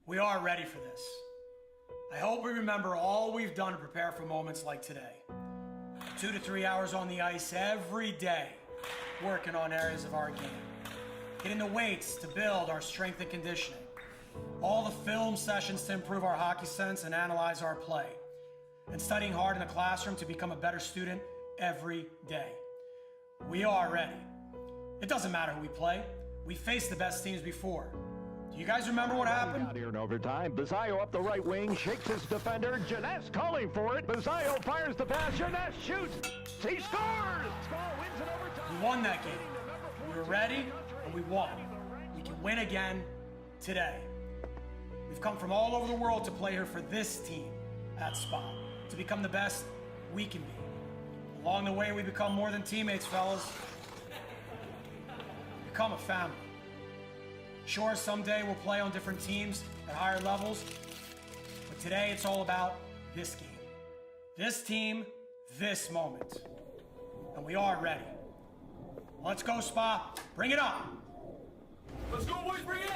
We are ready for this. I hope we remember all we've done to prepare for moments like today. 2 to 3 hours on the ice every day, working on areas of our game. Getting the weights to build our strength and conditioning. All the film sessions to improve our hockey sense and analyze our play. And studying hard in the classroom to become a better student every day. We are ready. It doesn't matter who we play. We faced the best teams before. Do you guys remember what happened? Out here in overtime. Bizzio up the right wing, shakes his defender. Jeunesse calling for it. Bizzio fires the pass. Jeunesse shoots. He scores! Score wins in overtime. We won that game. We were ready, and we won. We can win again today. We've come from all over the world to play here for this team at Spot, to become the best we can be. Along the way, we become more than teammates, fellas. Become a family. Sure, someday we'll play on different teams at higher levels, but today it's all about this game. This team, this moment. And we are ready. Let's go, Spa. Bring it on. Let's go, boys, bring it!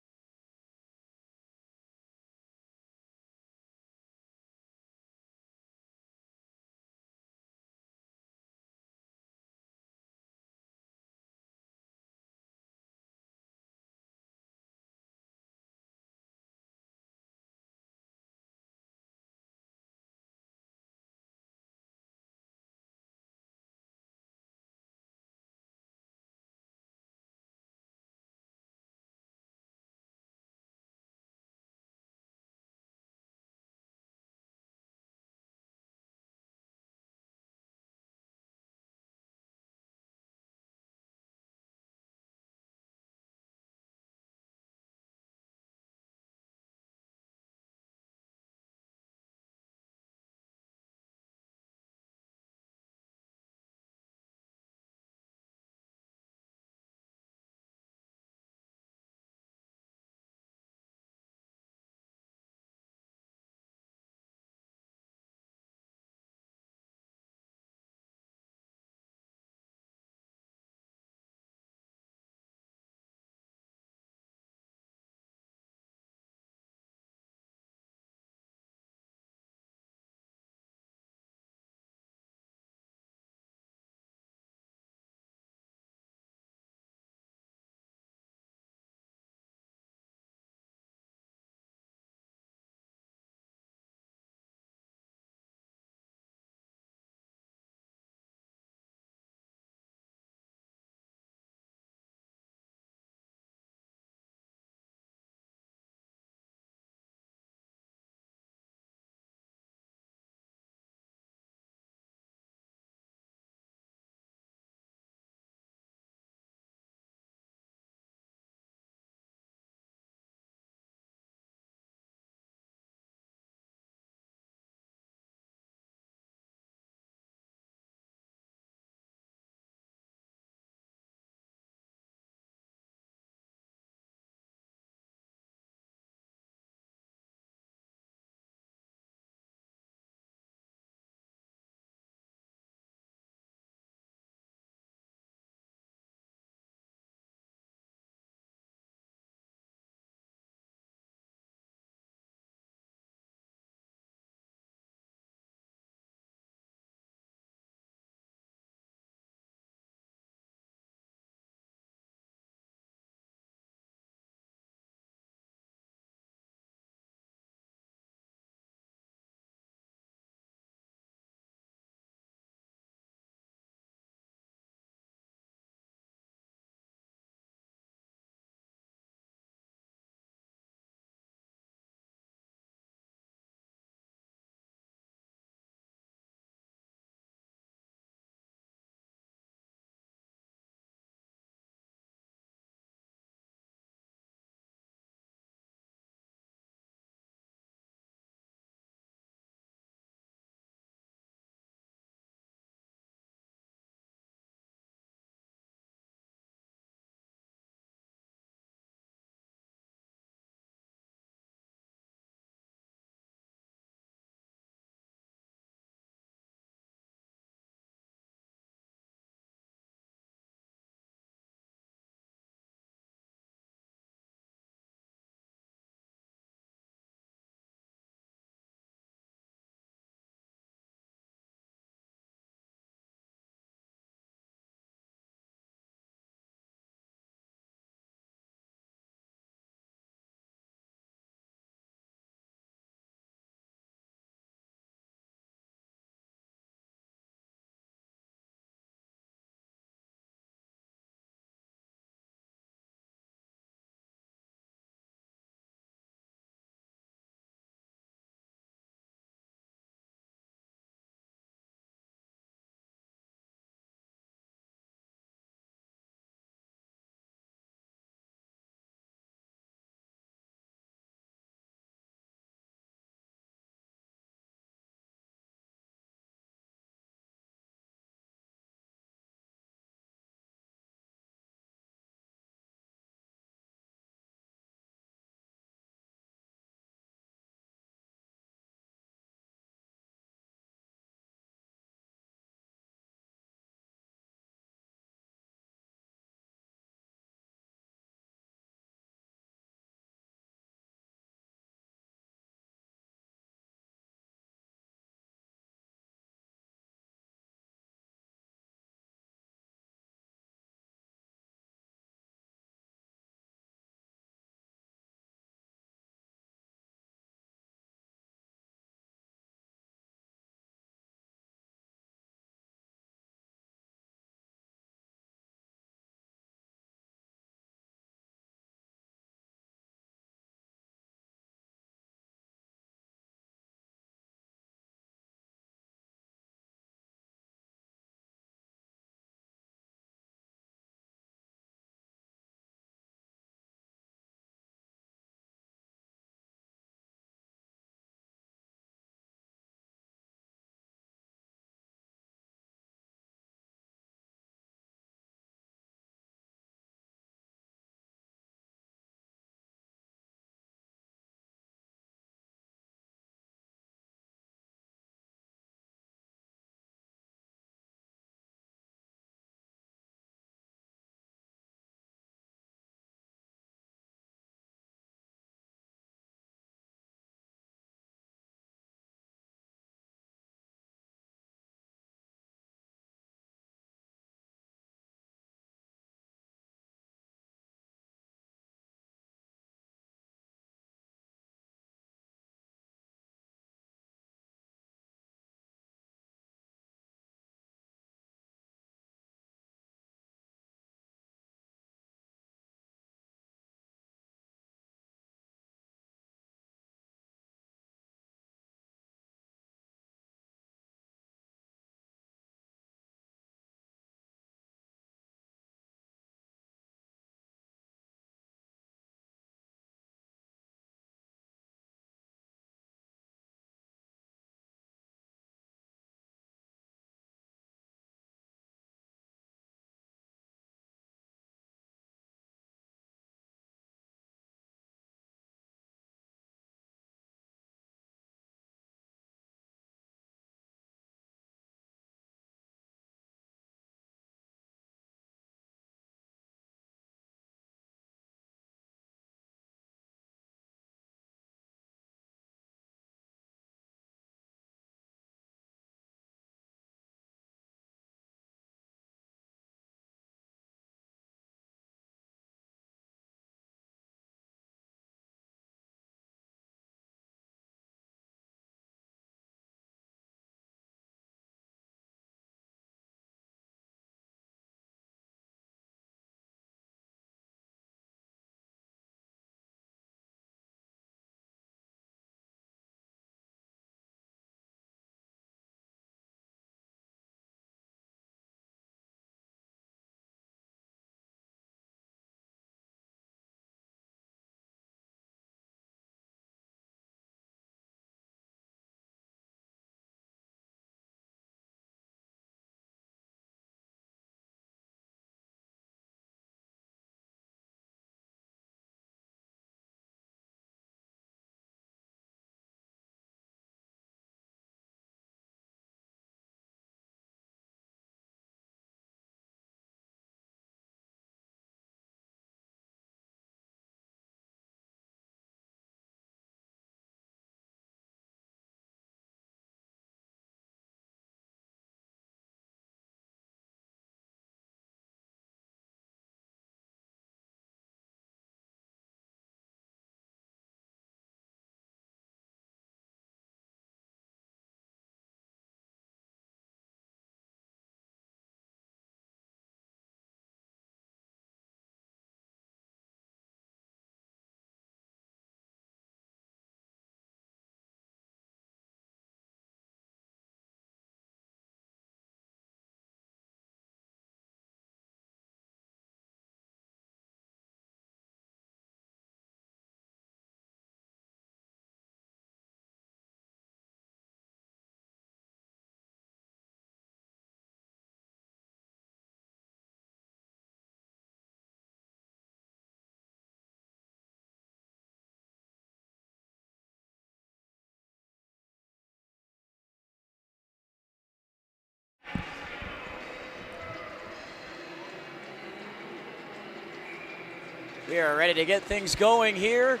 We are ready to get things going here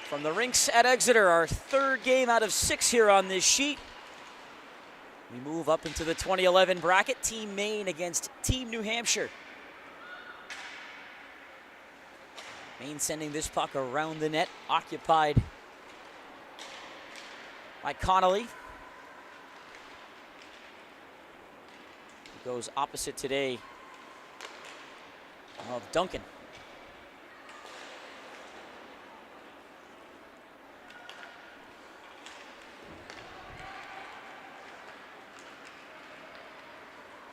from the rinks at Exeter. Our third game out of 6 here on this sheet. We move up into the 2011 bracket. Team Maine against Team New Hampshire. Maine sending this puck around the net, occupied by Connolly. He goes opposite today of Duncan.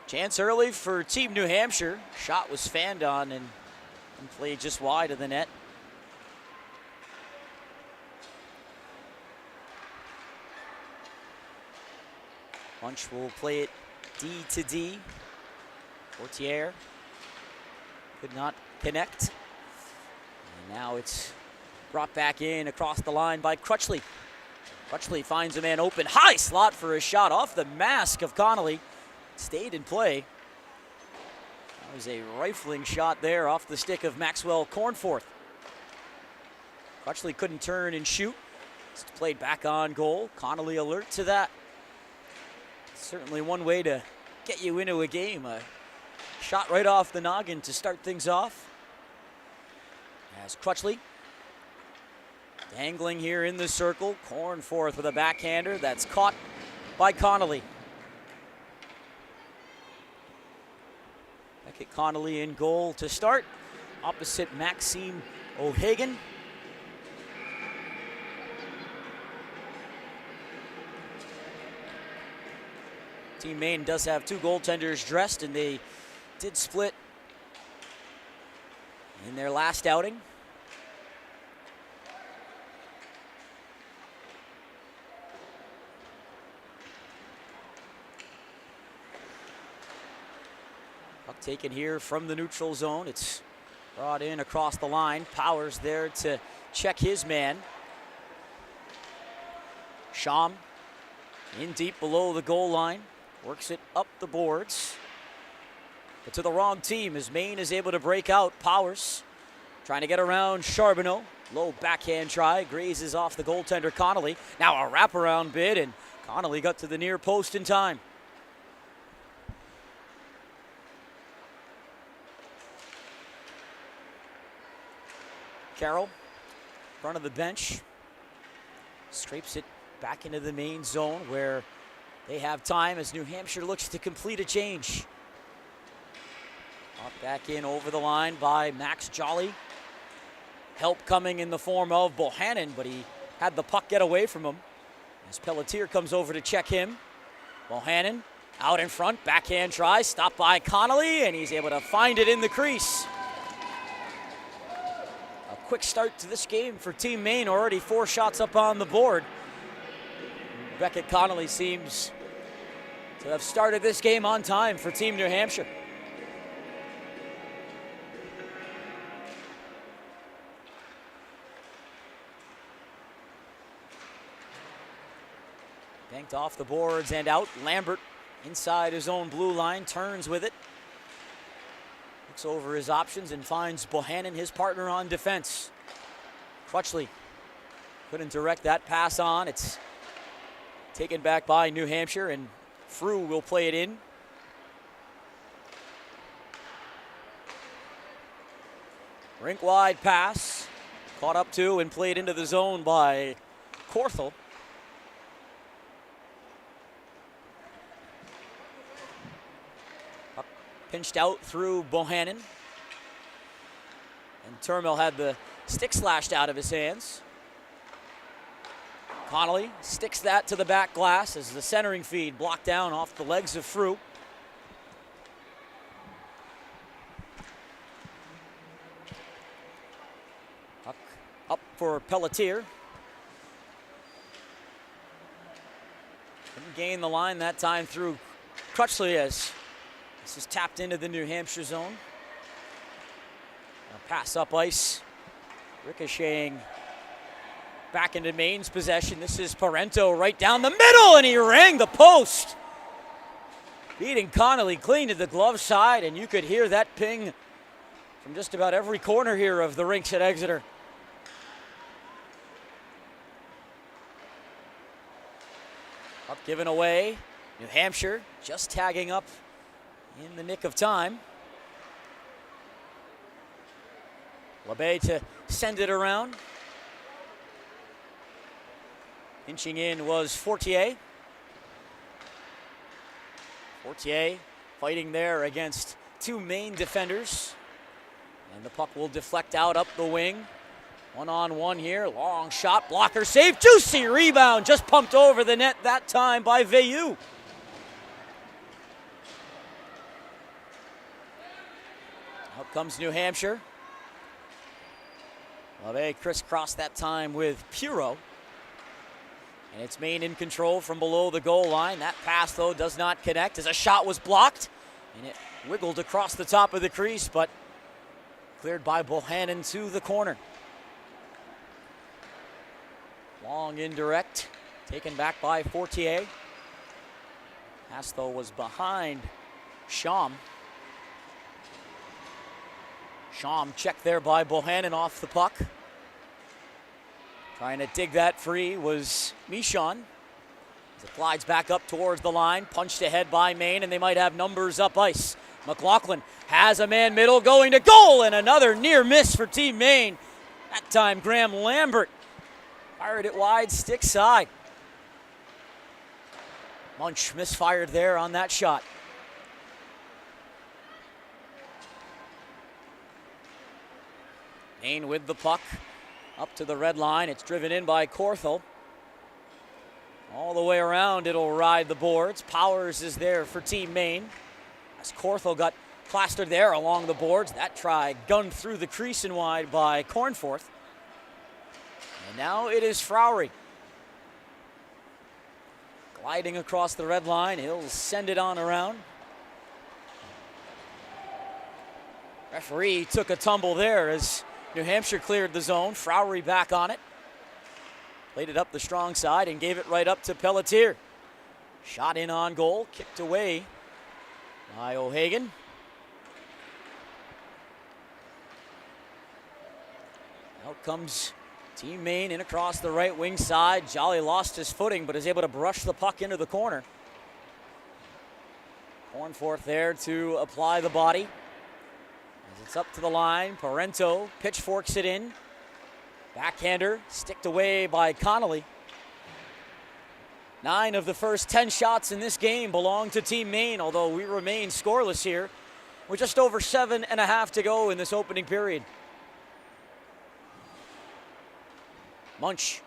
Chance early for Team New Hampshire. Shot was fanned on and played just wide of the net. Bunch will play it D to D. Portier could not connect. And now it's brought back in across the line by Crutchley. Crutchley finds a man open. High slot for a shot off the mask of Connolly. Stayed in play. That was a rifling shot there off the stick of Maxwell Cornforth. Crutchley couldn't turn and shoot. It's played back on goal. Connolly alert to that. Certainly one way to get you into a game. A shot right off the noggin to start things off. As Crutchley dangling here in the circle. Cornforth with a backhander that's caught by Connolly. Beckett Connolly in goal to start. Opposite Maxime O'Hagan. Team Maine does have 2 goaltenders dressed, and they did split in their last outing. Puck taken here from the neutral zone. It's brought in across the line. Powers there to check his man. Sham in deep below the goal line. Works it up the boards. But to the wrong team as Maine is able to break out. Powers trying to get around Charbonneau. Low backhand try. Grazes off the goaltender Connolly. Now a wraparound bid, and Connolly got to the near post in time. Carroll, front of the bench. Scrapes it back into the Maine zone where they have time as New Hampshire looks to complete a change. Up back in over the line by Max Jolly. Help coming in the form of Bohannon, but he had the puck get away from him. As Pelletier comes over to check him. Bohannon out in front, backhand try, stopped by Connolly, and he's able to find it in the crease. A quick start to this game for Team Maine, already 4 shots up on the board. Beckett Connolly seems to have started this game on time for Team New Hampshire. Banked off the boards and out. Lambert inside his own blue line, turns with it. Looks over his options and finds Bohannon, his partner on defense. Crutchley couldn't direct that pass on. It's taken back by New Hampshire, and Frew will play it in. Rink wide pass. Caught up to and played into the zone by Corthell. Puck pinched out through Bohannon. And Turmel had the stick slashed out of his hands. Connolly sticks that to the back glass as the centering feed blocked down off the legs of Frew. Puck up for Pelletier. Couldn't gain the line that time through Crutchley as this is tapped into the New Hampshire zone. A pass up ice, ricocheting back into Maine's possession. This is Parento right down the middle, and he rang the post. Beating Connolly clean to the glove side, and you could hear that ping from just about every corner here of the rinks at Exeter. Up given away. New Hampshire just tagging up in the nick of time. LeBay to send it around. Inching in was Fortier. Fortier fighting there against two Maine defenders. And the puck will deflect out up the wing. One-on-one here, long shot, blocker save, juicy rebound, just pumped over the net that time by Veilleux. Out comes New Hampshire. LeBay crisscrossed that time with Puro. And it's Maine in control from below the goal line. That pass, though, does not connect as a shot was blocked. And it wiggled across the top of the crease, but cleared by Bohannon to the corner. Long indirect, taken back by Fortier. Pass, though, was behind Schaum. Schaum checked there by Bohannon off the puck. Trying to dig that free was Michon. As it glides back up towards the line, punched ahead by Maine, and they might have numbers up ice. McLaughlin has a man middle going to goal, and another near miss for Team Maine. That time Graham Lambert fired it wide, stick side. Munch misfired there on that shot. Maine with the puck up to the red line. It's driven in by Corthell. All the way around, it'll ride the boards. Powers is there for Team Maine. As Corthell got plastered there along the boards. That try gunned through the crease and wide by Cornforth. And now it is Rivalry. Gliding across the red line. He'll send it on around. Referee took a tumble there as New Hampshire cleared the zone. Rivalry back on it. Played it up the strong side and gave it right up to Pelletier. Shot in on goal, kicked away by O'Hagan. Out comes Team Maine in across the right wing side. Jolly lost his footing but is able to brush the puck into the corner. Cornforth there to apply the body. As it's up to the line, Parento pitchforks it in. Backhander sticked away by Connolly. 9 of the first 10 shots in this game belong to Team Maine, although we remain scoreless here with just over 7.5 to go in this opening period. Munch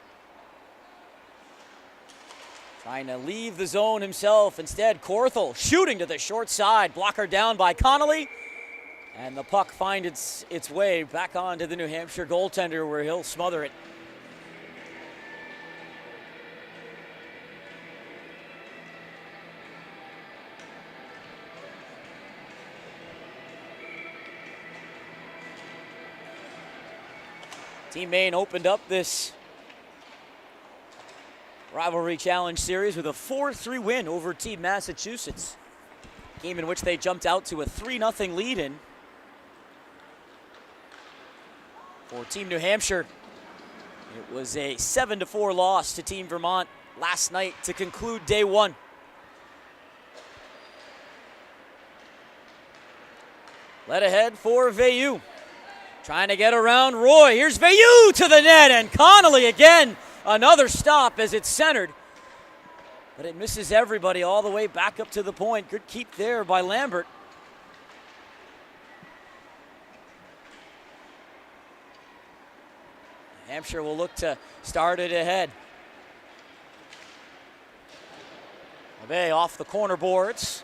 trying to leave the zone himself. Instead, Corthell shooting to the short side. Blocker down by Connolly. And the puck finds its way back onto the New Hampshire goaltender where he'll smother it. Team Maine opened up this Rivalry Challenge Series with a 4-3 win over Team Massachusetts. Game in which they jumped out to a 3-0 lead in. For Team New Hampshire, it was a 7-4 loss to Team Vermont last night to conclude day one. Led ahead for Veilleux. Trying to get around Roy. Here's Veilleux to the net, and Connolly again. Another stop as it's centered. But it misses everybody all the way back up to the point. Good keep there by Lambert. Hampshire will look to start it ahead. LeBay off the corner boards.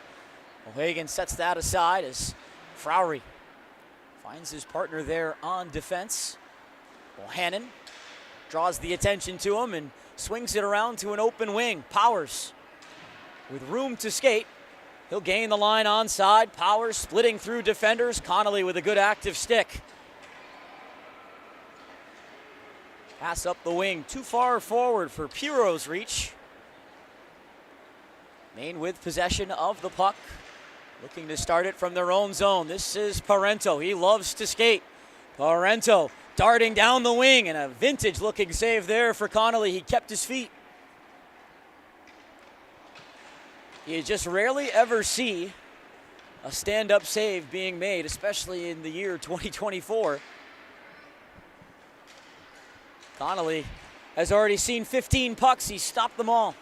O'Hagan sets that aside as Rivalry finds his partner there on defense. Bohannon draws the attention to him and swings it around to an open wing. Powers with room to skate. He'll gain the line onside. Powers splitting through defenders. Connolly with a good active stick. Pass up the wing, too far forward for Puro's reach. Maine with possession of the puck. Looking to start it from their own zone. This is Parento. He loves to skate. Parento darting down the wing, and a vintage-looking save there for Connolly. He kept his feet. You just rarely ever see a stand-up save being made, especially in the year 2024. Connolly has already seen 15 pucks. He's stopped them all.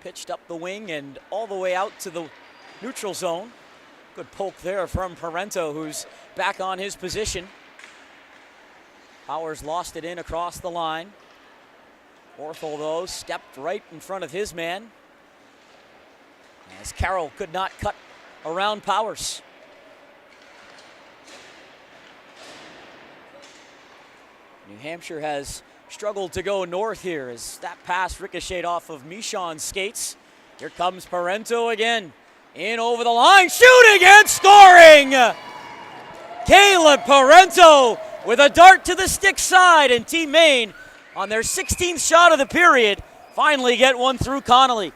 Pitched up the wing and all the way out to the neutral zone. Good poke there from Parento, who's back on his position. Powers lost it in across the line. Orthel, though, stepped right in front of his man, as Carroll could not cut around Powers. New Hampshire has struggled to go north here as that pass ricocheted off of Michon's skates. Here comes Parento again. In over the line, shooting and scoring! Caleb Parento with a dart to the stick side, and Team Maine, on their 16th shot of the period, finally get one through Connolly.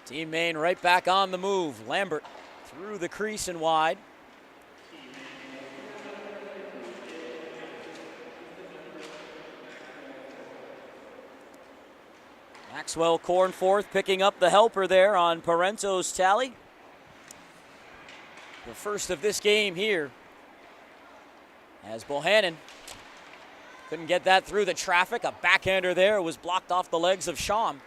Team Maine right back on the move. Lambert through the crease and wide. Maxwell Cornforth picking up the helper there on Parento's tally. The first of this game here, as Bohannon couldn't get that through the traffic. A backhander there was blocked off the legs of Sham.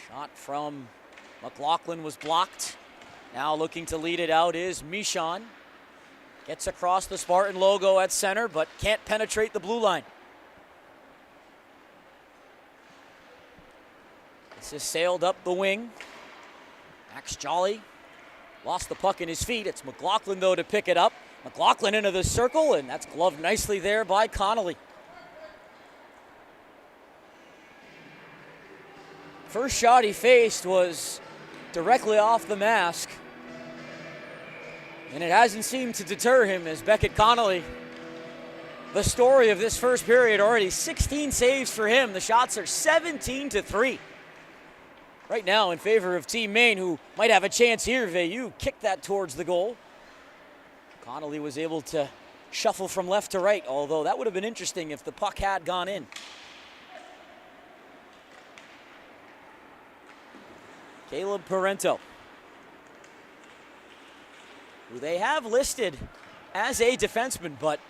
Shot from McLaughlin was blocked. Now looking to lead it out is Michon. Gets across the Spartan logo at center, but can't penetrate the blue line. This is sailed up the wing. Max Jolly lost the puck in his feet. It's McLaughlin, though, to pick it up. McLaughlin into the circle, and that's gloved nicely there by Connolly. First shot he faced was directly off the mask, and it hasn't seemed to deter him as Beckett Connolly, the story of this first period, already 16 saves for him. The shots are 17-3. Right now in favor of Team Maine, who might have a chance here. Veilleux kicked that towards the goal. Connolly was able to shuffle from left to right, although that would have been interesting if the puck had gone in. Caleb Parento, who they have listed as a defenseman, but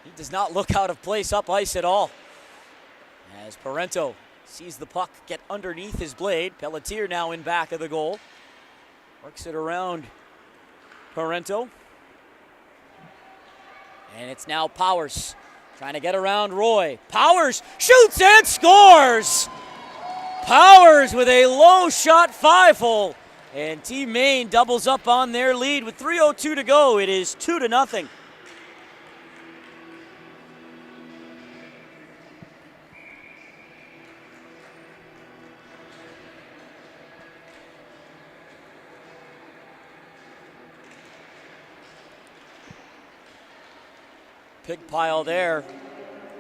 he does not look out of place up ice at all. As Parento sees the puck get underneath his blade, Pelletier now in back of the goal. Works it around Parento. And it's now Powers trying to get around Roy. Powers shoots and scores! Powers with a low shot 5-hole, and Team Maine doubles up on their lead with 3:02 to go. It is 2-0. Pig pile there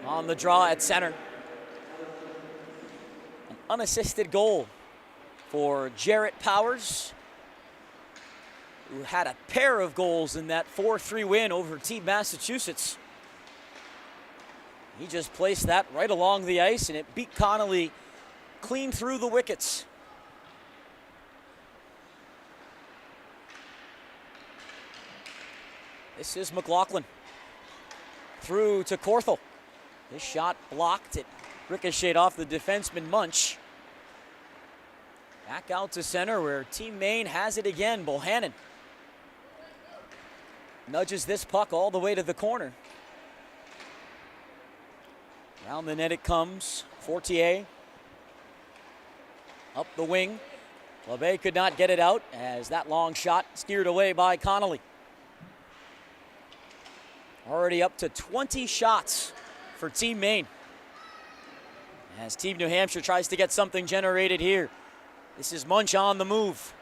on the draw at center. Unassisted goal for Jarrett Powers, who had a pair of goals in that 4-3 win over Team Massachusetts. He just placed that right along the ice, and it beat Connolly clean through the wickets. This is McLaughlin. Through to Corthell. His shot blocked. It ricocheted off the defenseman Munch. Back out to center where Team Maine has it again. Bohannon nudges this puck all the way to the corner. Around the net it comes. Fortier up the wing. LeBay could not get it out as that long shot steered away by Connolly. Already up to 20 shots for Team Maine. As Team New Hampshire tries to get something generated here. This is Munch on the move.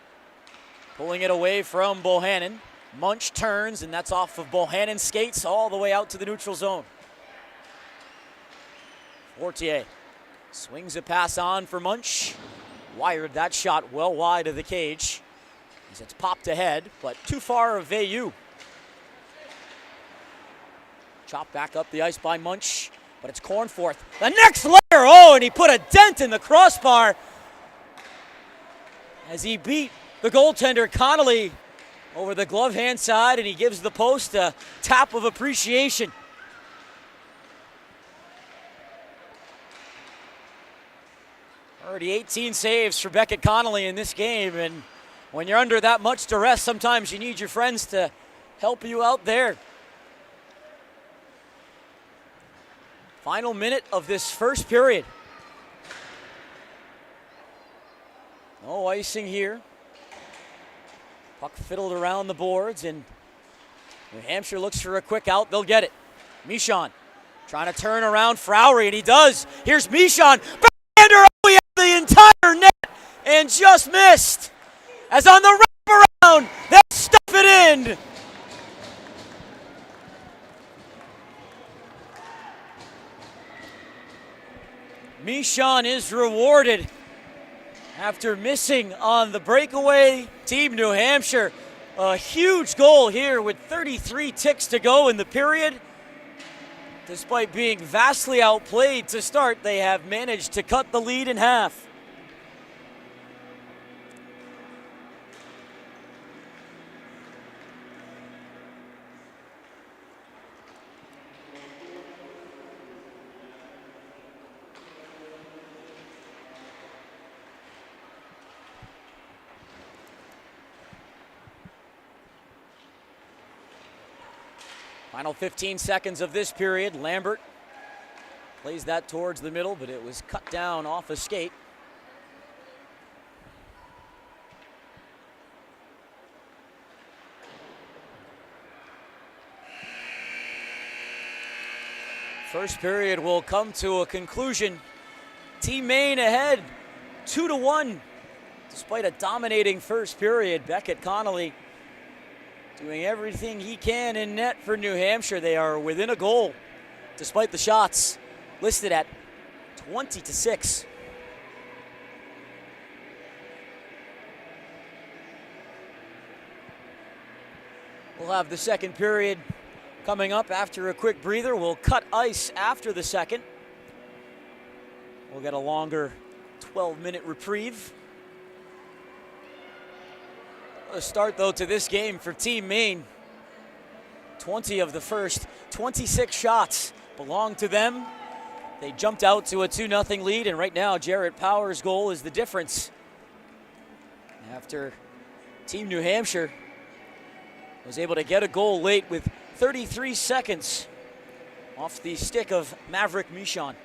Pulling it away from Bohannon. Munch turns, and that's off of Bohannon's skates all the way out to the neutral zone. Fortier swings a pass on for Munch. Wired that shot well wide of the cage as it's popped ahead, but too far of Veilleux. Chopped back up the ice by Munch, but it's Cornforth. The next layer, oh, and he put a dent in the crossbar as he beat the goaltender Connolly over the glove hand side, and he gives the post a tap of appreciation. Already 18 saves for Beckett Connolly in this game, and when you're under that much duress, sometimes you need your friends to help you out there. Final minute of this first period. No icing here. Puck fiddled around the boards, and New Hampshire looks for a quick out. They'll get it. Michon trying to turn around Frowry, and he does. Here's Michon. Backhander over the entire net and just missed. As on the wraparound, they'll stuff it in. Michon is rewarded after missing on the breakaway. Team New Hampshire, a huge goal here with 33 ticks to go in the period. Despite being vastly outplayed to start, they have managed to cut the lead in half. Final 15 seconds of this period. Lambert plays that towards the middle, but it was cut down off a skate. First period will come to a conclusion. Team Maine ahead 2-1. Despite a dominating first period, Beckett Connolly doing everything he can in net for New Hampshire. They are within a goal, despite the shots listed at 20-6. We'll have the second period coming up after a quick breather. We'll cut ice after the second. We'll get a longer 12-minute reprieve. A start, though, to this game for Team Maine. 20 of the first 26 shots belong to them. They jumped out to a 2-0 lead, and right now Jarrett Power's goal is the difference. After Team New Hampshire was able to get a goal late with 33 seconds off the stick of Maverick Michon.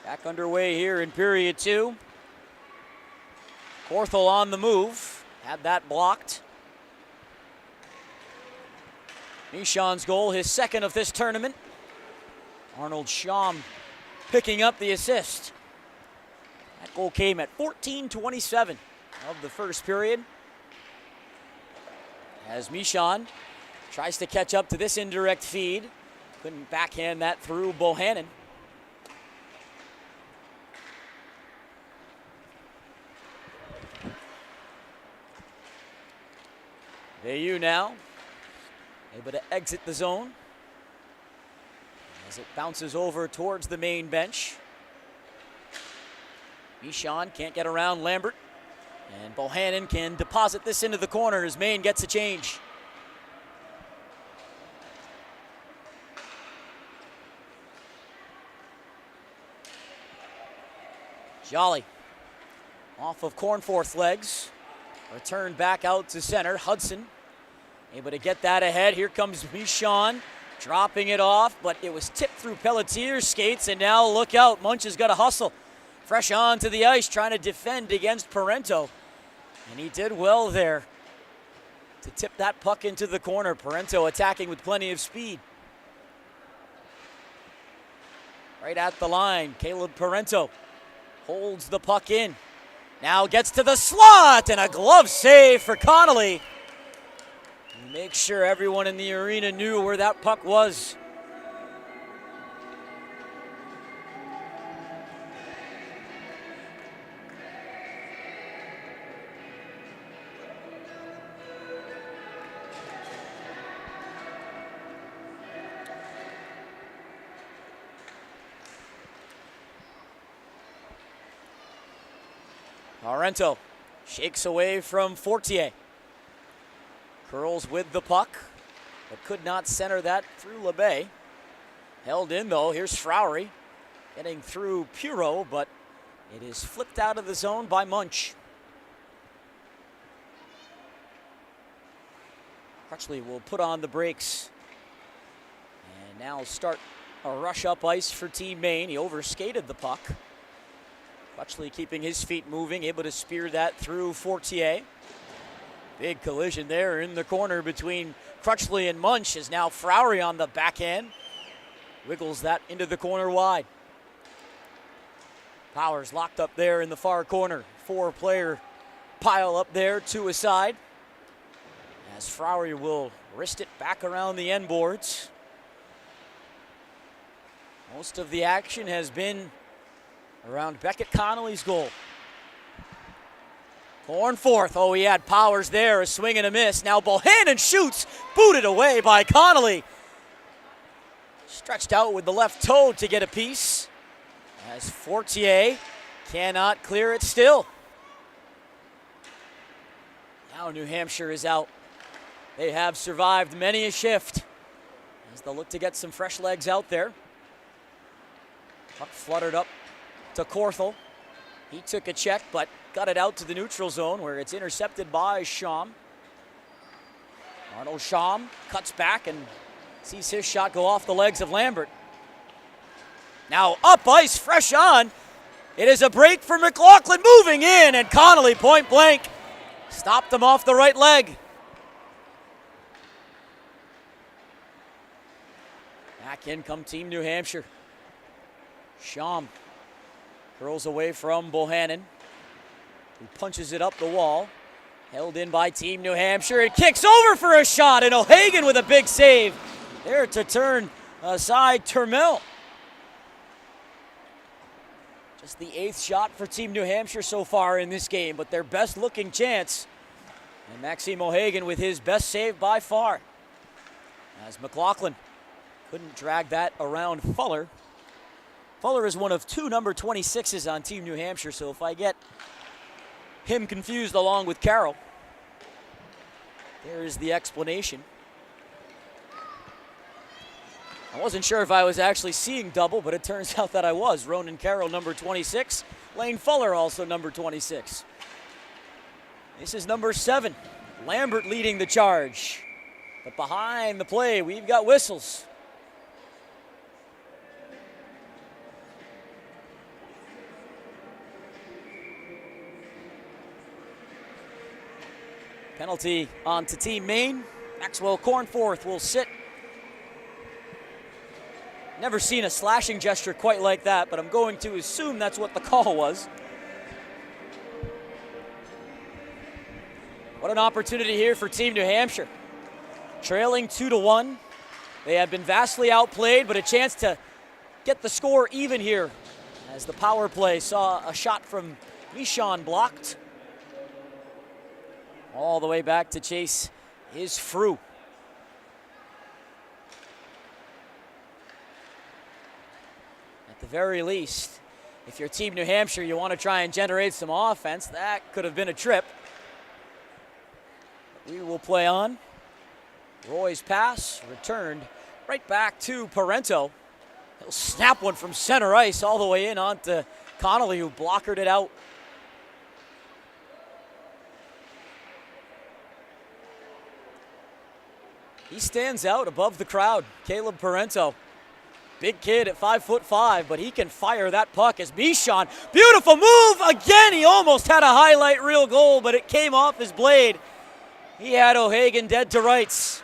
Back underway here in period two. Corthell on the move, had that blocked. Michon's goal, his second of this tournament. Arnold Schramm picking up the assist. That goal came at 14:27 of the first period. As Michon tries to catch up to this indirect feed. Couldn't backhand that through Bohannon. Veilleux now able to exit the zone as it bounces over towards the main bench. Michon can't get around Lambert, and Bohannon can deposit this into the corner as Maine gets a change. Jolly off of Cornforth's legs. Returned back out to center. Hudson able to get that ahead. Here comes Michon dropping it off, but it was tipped through Pelletier's skates, and now look out. Munch has got to hustle. Fresh onto the ice, trying to defend against Parento. And he did well there to tip that puck into the corner. Parento attacking with plenty of speed. Right at the line, Caleb Parento holds the puck in. Now gets to the slot, and a glove save for Connolly. Make sure everyone in the arena knew where that puck was. Parento shakes away from Fortier. Curls with the puck, but could not center that through LeBay. Held in though. Here's Rivalry getting through Puro, but it is flipped out of the zone by Munch. Crutchley will put on the brakes and now start a rush up ice for Team Maine. He overskated the puck. Crutchley keeping his feet moving, able to spear that through Fortier. Big collision there in the corner between Crutchley and Munch, is now Rivalry on the backhand. Wiggles that into the corner wide. Powers locked up there in the far corner. 4-player pile up there, 2 aside. As Rivalry will wrist it back around the end boards. Most of the action has been around Beckett Connolly's goal. Cornforth, oh, he had Powers there, a swing and a miss. Now Bohannon shoots, booted away by Connolly. Stretched out with the left toe to get a piece, as Fortier cannot clear it still. Now New Hampshire is out. They have survived many a shift as they'll look to get some fresh legs out there. Puck fluttered up to Korthel. He took a check, but got it out to the neutral zone where it's intercepted by Scham. Arnold Scham cuts back and sees his shot go off the legs of Lambert. Now up ice, fresh on. It is a break for McLaughlin, moving in, and Connolly point blank stopped him off the right leg. Back in come Team New Hampshire. Scham curls away from Bohannon, who punches it up the wall. Held in by Team New Hampshire. It kicks over for a shot, and O'Hagan with a big save. There to turn aside Turmel. Just the 8th shot for Team New Hampshire so far in this game, but their best looking chance. And Maxime O'Hagan with his best save by far. As McLaughlin couldn't drag that around Fuller. Fuller is one of 2 number 26s on Team New Hampshire, so if I get him confused along with Carroll, there is the explanation. I wasn't sure if I was actually seeing double, but it turns out that I was. Ronan Carroll, number 26. Lane Fuller, also number 26. This is number 7. Lambert leading the charge. But behind the play, we've got whistles. Penalty on to Team Maine. Maxwell Cornforth will sit. Never seen a slashing gesture quite like that, but I'm going to assume that's what the call was. What an opportunity here for Team New Hampshire. Trailing 2-1. They have been vastly outplayed, but a chance to get the score even here as the power play saw a shot from Michon blocked. All the way back to chase is Frew. At the very least, if you're Team New Hampshire, you want to try and generate some offense. That could have been a trip. We will play on. Roy's pass returned right back to Parento. He'll snap one from center ice all the way in onto Connolly who blockered it out. He stands out above the crowd, Caleb Parento. Big kid at 5'5", but he can fire that puck as Michon. Beautiful move again. He almost had a highlight reel goal, but it came off his blade. He had O'Hagan dead to rights.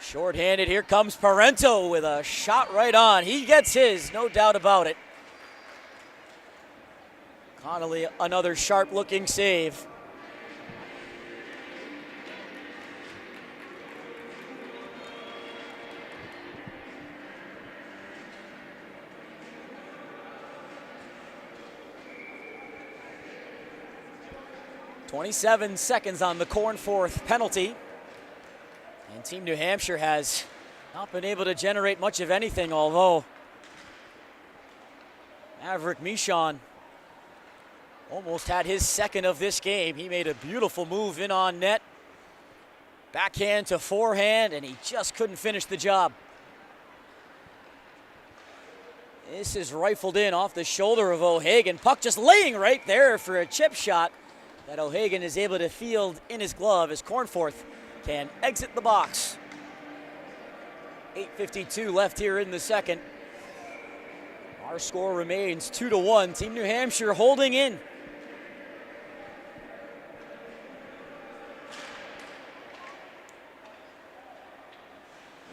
Short-handed, here comes Parento with a shot right on. He gets his, no doubt about it. Connolly, another sharp-looking save. .27 seconds on the Cornforth penalty. And Team New Hampshire has not been able to generate much of anything, although Maverick Michon almost had his second of this game. He made a beautiful move in on net. Backhand to forehand, and he just couldn't finish the job. This is rifled in off the shoulder of O'Hagan. Puck just laying right there for a chip shot that O'Hagan is able to field in his glove as Cornforth can exit the box. 8:52 left here in the second. Our score remains 2-1. Team New Hampshire holding in.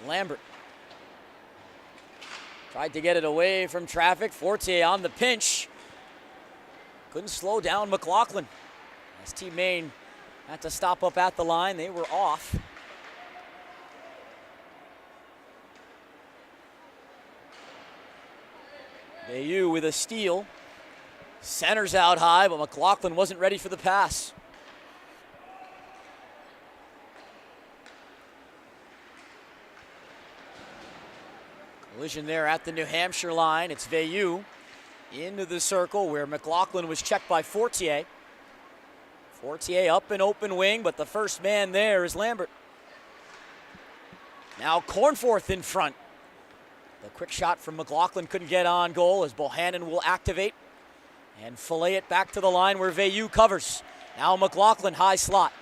Lambert tried to get it away from traffic. Fortier on the pinch. Couldn't slow down McLaughlin. As Team Maine had to stop up at the line, they were off. Bayou with a steal. Centers out high, but McLaughlin wasn't ready for the pass. Collision there at the New Hampshire line. It's Bayou into the circle where McLaughlin was checked by Fortier. Fortier up an open wing, but the first man there is Lambert. Now Cornforth in front. The quick shot from McLaughlin couldn't get on goal as Bohannon will activate and fillet it back to the line where Bayou covers. Now McLaughlin high slot.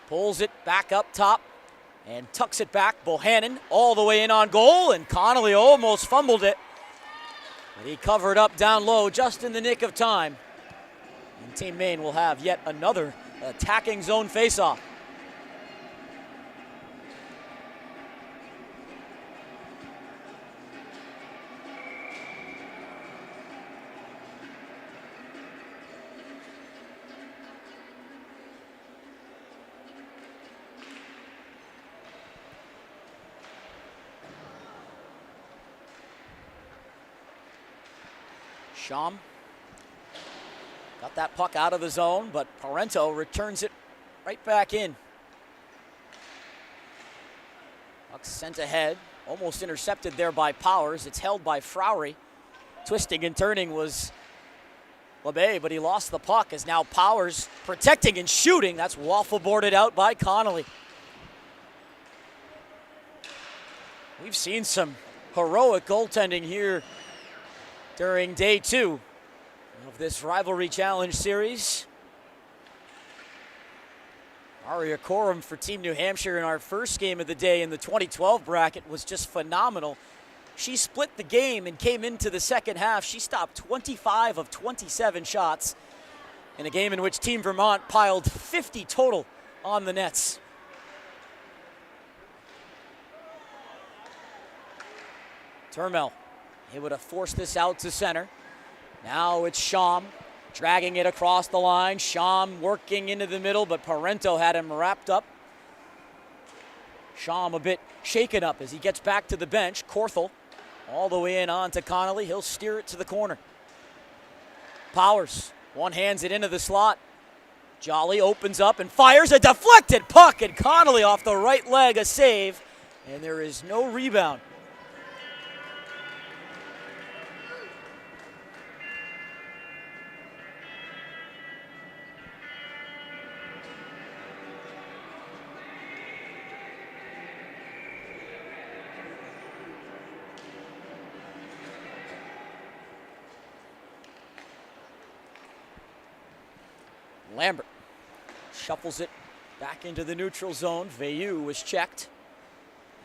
Pulls it back up top and tucks it back. Bohannon all the way in on goal, and Connolly almost fumbled it. But he covered up down low just in the nick of time. And Team Maine will have yet another attacking zone faceoff. Sham got that puck out of the zone, but Parento returns it right back in. Puck sent ahead, almost intercepted there by Powers. It's held by Frowry. Twisting and turning was LeBay, but he lost the puck as now Powers protecting and shooting. That's waffle boarded out by Connolly. We've seen some heroic goaltending here during day 2 of this Rivalry Challenge series. Aria Corum for Team New Hampshire in our first game of the day in the 2012 bracket was just phenomenal. She split the game and came into the second half. She stopped 25 of 27 shots in a game in which Team Vermont piled 50 total on the nets. Turmel able to force this out to center. Now it's Sham dragging it across the line. Sham working into the middle, but Parento had him wrapped up. Sham a bit shaken up as he gets back to the bench. Korthel all the way in on to Connolly. He'll steer it to the corner. Powers one-hands it into the slot. Jolly opens up and fires a deflected puck, and Connolly off the right leg, a save, and there is no rebound. Lambert shuffles it back into the neutral zone. Veilleux was checked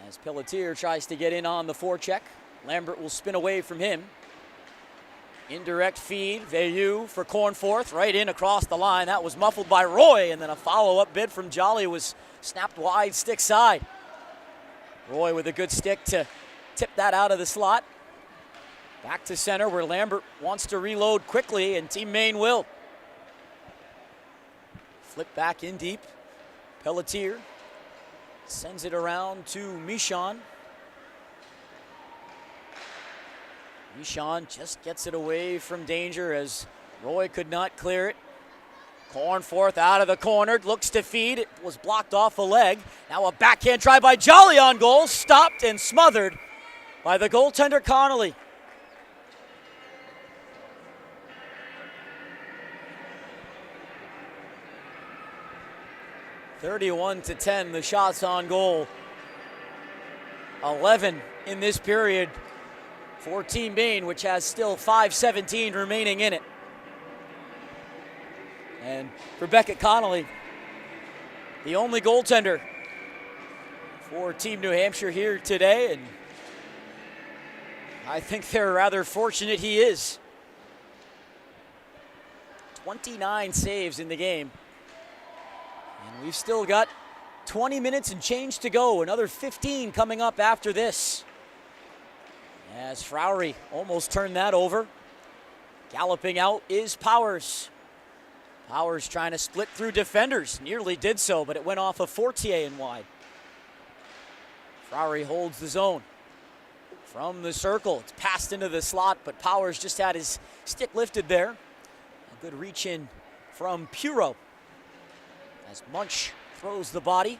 as Pelletier tries to get in on the forecheck. Lambert will spin away from him. Indirect feed, Veilleux for Cornforth, right in across the line. That was muffled by Roy, and then a follow-up bid from Jolly was snapped wide stick side. Roy with a good stick to tip that out of the slot. Back to center where Lambert wants to reload quickly, and Team Maine will. Flip back in deep. Pelletier sends it around to Michon. Michon just gets it away from danger as Roy could not clear it. Cornforth out of the corner, looks to feed. It was blocked off a leg. Now a backhand try by Jolly on goal, stopped and smothered by the goaltender Connolly. (31-10), the shots on goal. 11 in this period for Team Maine, which has still 5:17 remaining in it. And Rebecca Connolly, the only goaltender for Team New Hampshire here today, and I think they're rather fortunate he is. 29 saves in the game. And we've still got 20 minutes and change to go. Another 15 coming up after this. As Frowry almost turned that over. Galloping out is Powers. Powers trying to split through defenders. Nearly did so, but it went off of Fortier and wide. Frowry holds the zone. From the circle, it's passed into the slot, but Powers just had his stick lifted there. A good reach in from Puro. As Munch throws the body.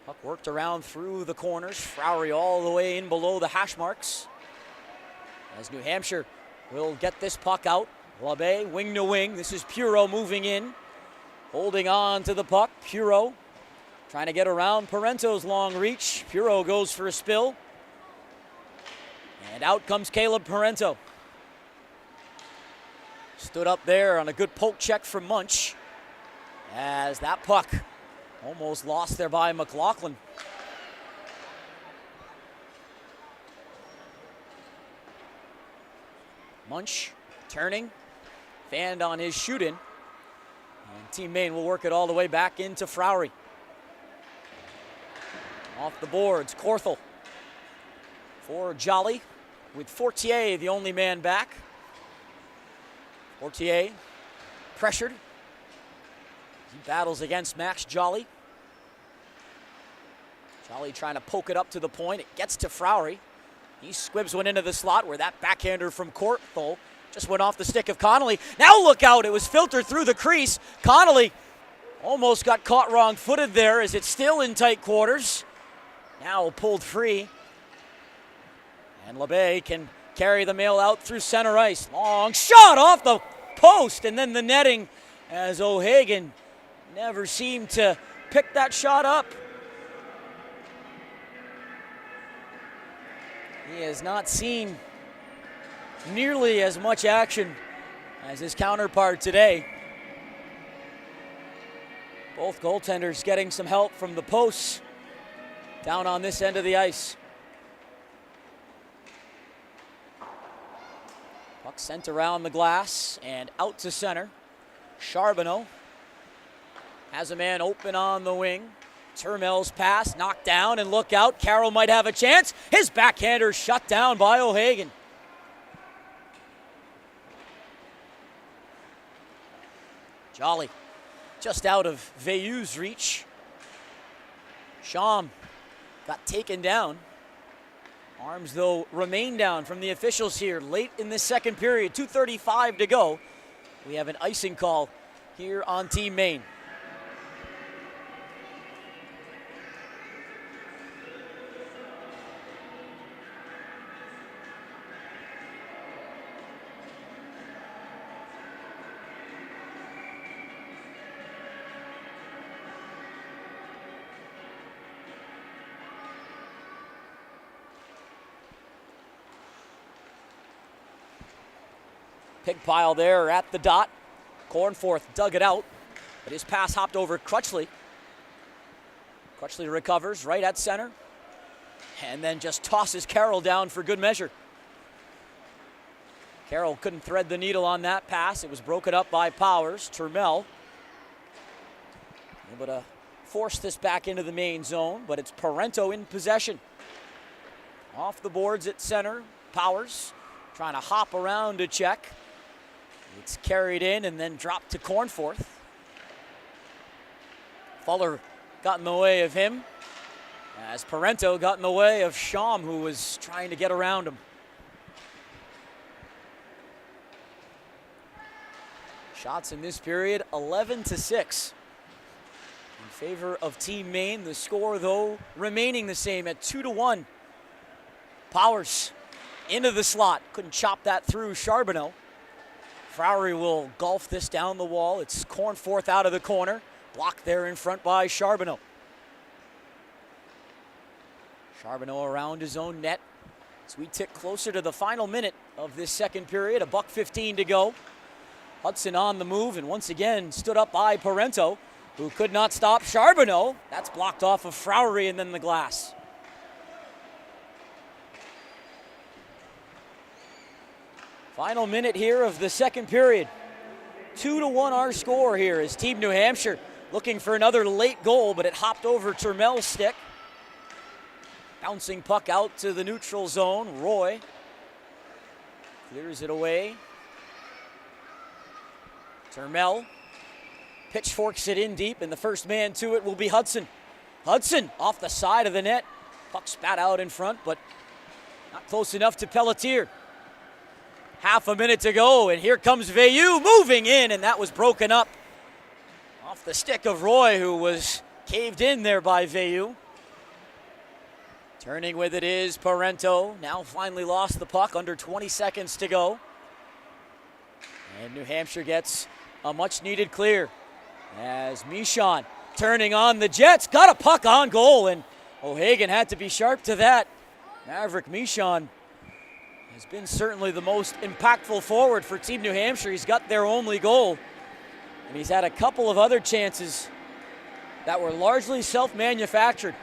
Puck worked around through the corners. Frowry all the way in below the hash marks. As New Hampshire will get this puck out. LaBay wing to wing. This is Puro moving in. Holding on to the puck. Puro trying to get around Parento's long reach. Puro goes for a spill. And out comes Caleb Parento. Stood up there on a good poke check from Munch. As that puck almost lost there by McLaughlin. Munch turning, fanned on his shoot-in. And Team Maine will work it all the way back into Frowry. Off the boards, Korthel for Jolly, with Fortier the only man back. Fortier pressured. He battles against Max Jolly. Jolly trying to poke it up to the point. It gets to Frowry. He squibs one into the slot where that backhander from Korthel just went off the stick of Connolly. Now look out, it was filtered through the crease. Connolly almost got caught wrong-footed there as it's still in tight quarters. Now pulled free. And LaBay can carry the mail out through center ice. Long shot off the post, and then the netting as O'Hagan never seemed to pick that shot up. He has not seen nearly as much action as his counterpart today. Both goaltenders getting some help from the posts down on this end of the ice. Puck sent around the glass and out to center. Charbonneau has a man open on the wing. Turmel's pass knocked down, and look out, Carroll might have a chance. His backhander shut down by O'Hagan. Jolly just out of Veilleux's reach. Sham got taken down. Arms, though, remain down from the officials here late in this second period. 2:35 to go. We have an icing call here on Team Maine. Pig pile there at the dot. Cornforth dug it out, but his pass hopped over Crutchley. Crutchley recovers right at center, and then just tosses Carroll down for good measure. Carroll couldn't thread the needle on that pass. It was broken up by Powers. Turmel able to force this back into the Maine zone, but it's Parento in possession. Off the boards at center. Powers trying to hop around to check. It's carried in and then dropped to Cornforth. Fuller got in the way of him, as Parento got in the way of Sham, who was trying to get around him. Shots in this period, 11-6 in favor of Team Maine. The score, though, remaining the same at 2-1. Powers into the slot. Couldn't chop that through Charbonneau. Rivalry will golf this down the wall. It's Cornforth out of the corner. Blocked there in front by Charbonneau. Charbonneau around his own net as we tick closer to the final minute of this second period. $1:15 to go. Hudson on the move and once again stood up by Parento, who could not stop Charbonneau. That's blocked off of Rivalry and then the glass. Final minute here of the second period. 2-1 our score here as Team New Hampshire looking for another late goal, but it hopped over Turmel's stick. Bouncing puck out to the neutral zone. Roy clears it away. Turmel pitchforks it in deep, and the first man to it will be Hudson. Hudson off the side of the net. Puck spat out in front, but not close enough to Pelletier. Half a minute to go, and here comes Veilleux moving in, and that was broken up off the stick of Roy, who was caved in there by Veilleux. Turning with it is Parento. Now finally lost the puck, under 20 seconds to go. And New Hampshire gets a much-needed clear as Michon turning on the Jets. Got a puck on goal, and O'Hagan had to be sharp to that. Maverick Michon has been certainly the most impactful forward for Team New Hampshire. He's got their only goal, and he's had a couple of other chances that were largely self-manufactured.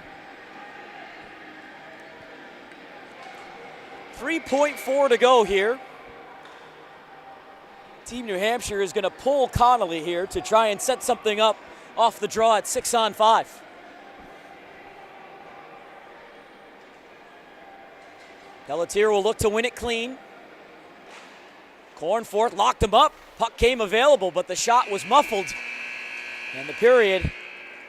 3.4 to go here. Team New Hampshire is going to pull Connolly here to try and set something up off the draw at 6-on-5. Pelletier will look to win it clean. Cornforth locked him up. Puck came available, but the shot was muffled. And the period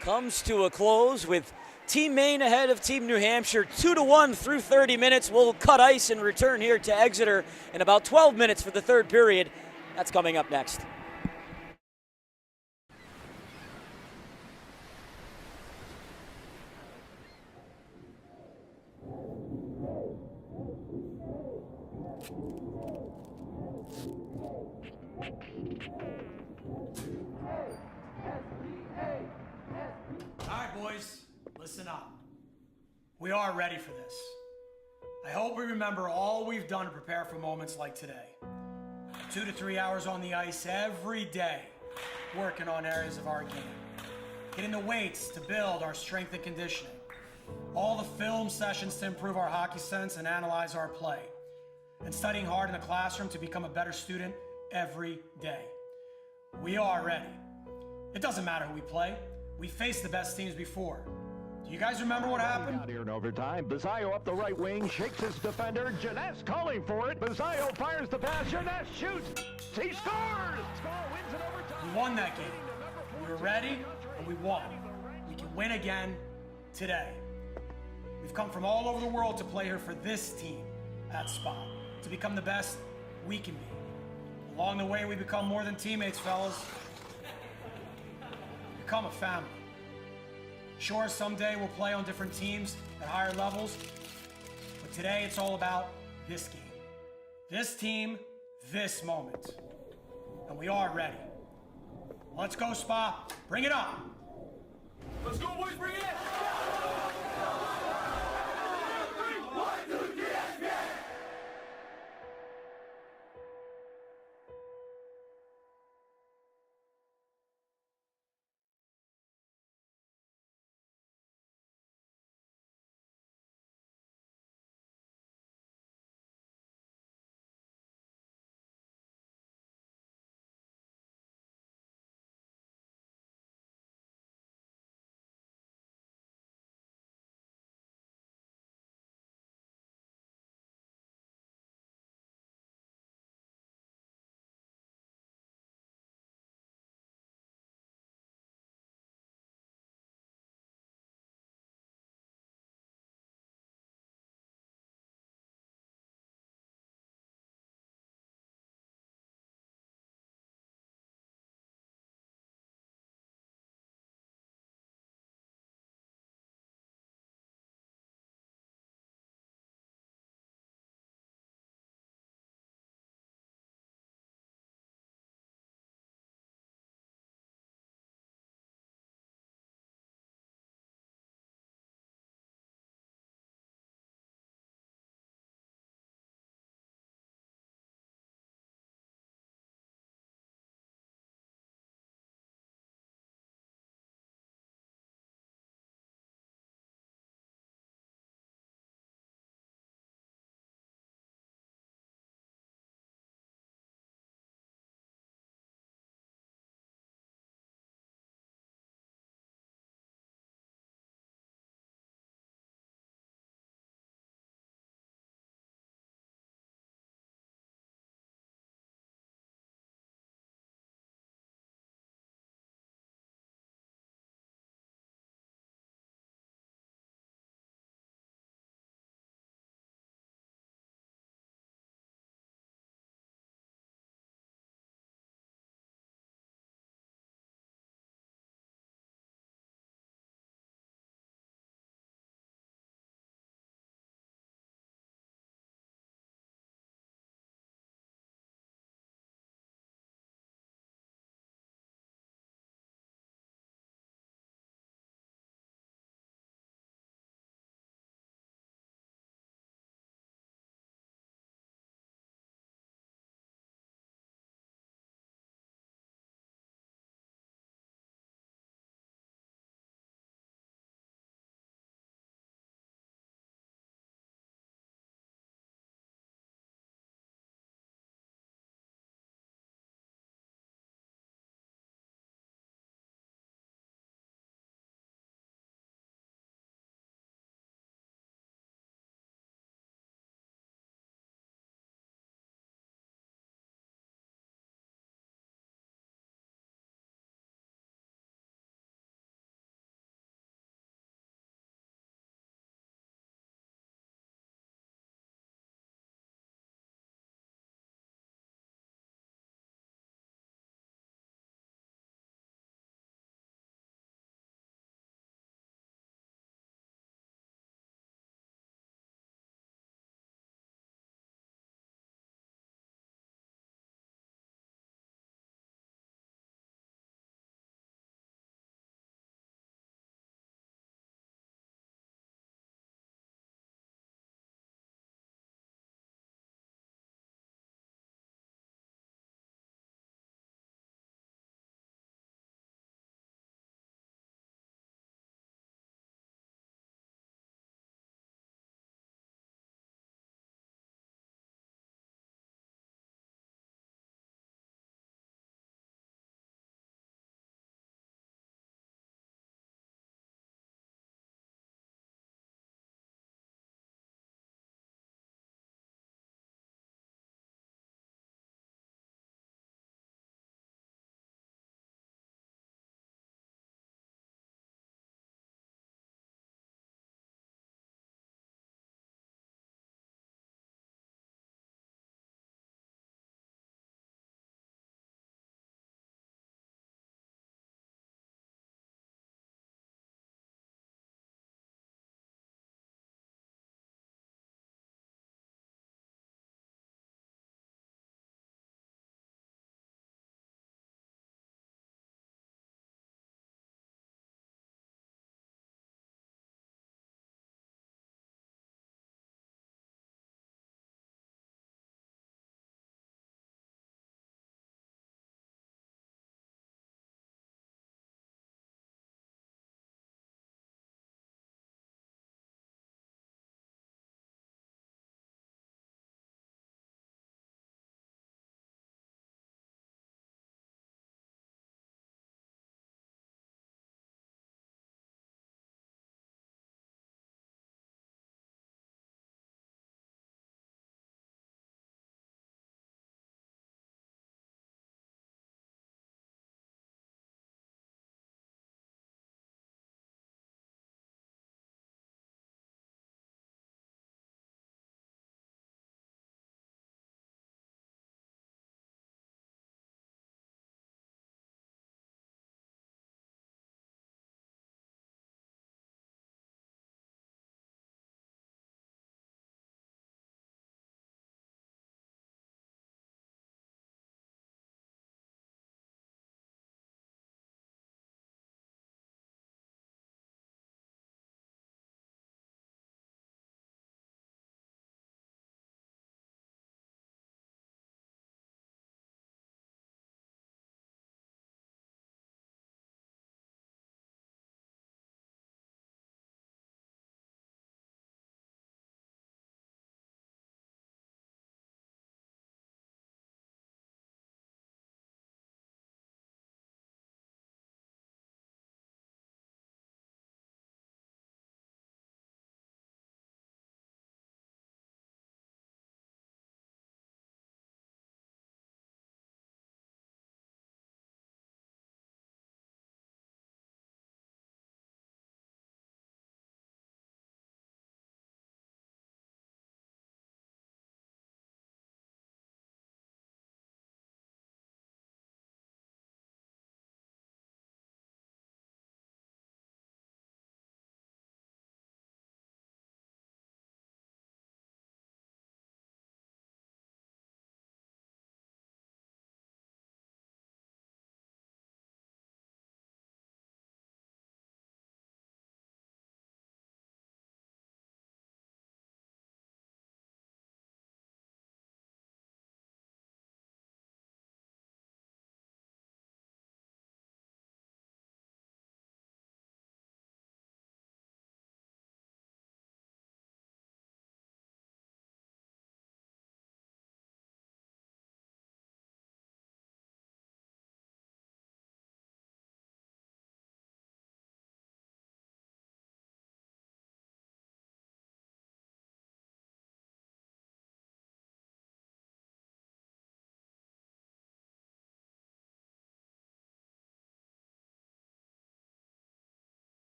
comes to a close with Team Maine ahead of Team New Hampshire 2-1 through 30 minutes. We'll cut ice and return here to Exeter in about 12 minutes for the third period. That's coming up next. All right, boys, listen up. We are ready for this. I hope we remember all we've done to prepare for moments like today. 2 to 3 hours on the ice every day, working on areas of our game. Getting the weights to build our strength and conditioning. All the film sessions to improve our hockey sense and analyze our play. And studying hard in the classroom to become a better student every day. We are ready. It doesn't matter who we play. We faced the best teams before. Do you guys remember what happened? Out here in overtime. Bazzaio up the right wing, shakes his defender. Jeunesse calling for it. Bazzaio fires the pass. Jeunesse shoots. He scores! Skull wins it overtime. We won that game. We were ready, and we won. We can win again today. We've come from all over the world to play here for this team at Spa, to become the best we can be. Along the way, we become more than teammates, fellas. We become a family. Sure, someday we'll play on different teams at higher levels, but today it's all about this game. This team, this moment. And we are ready. Let's go, Spa. Bring it on. Let's go, boys, bring it!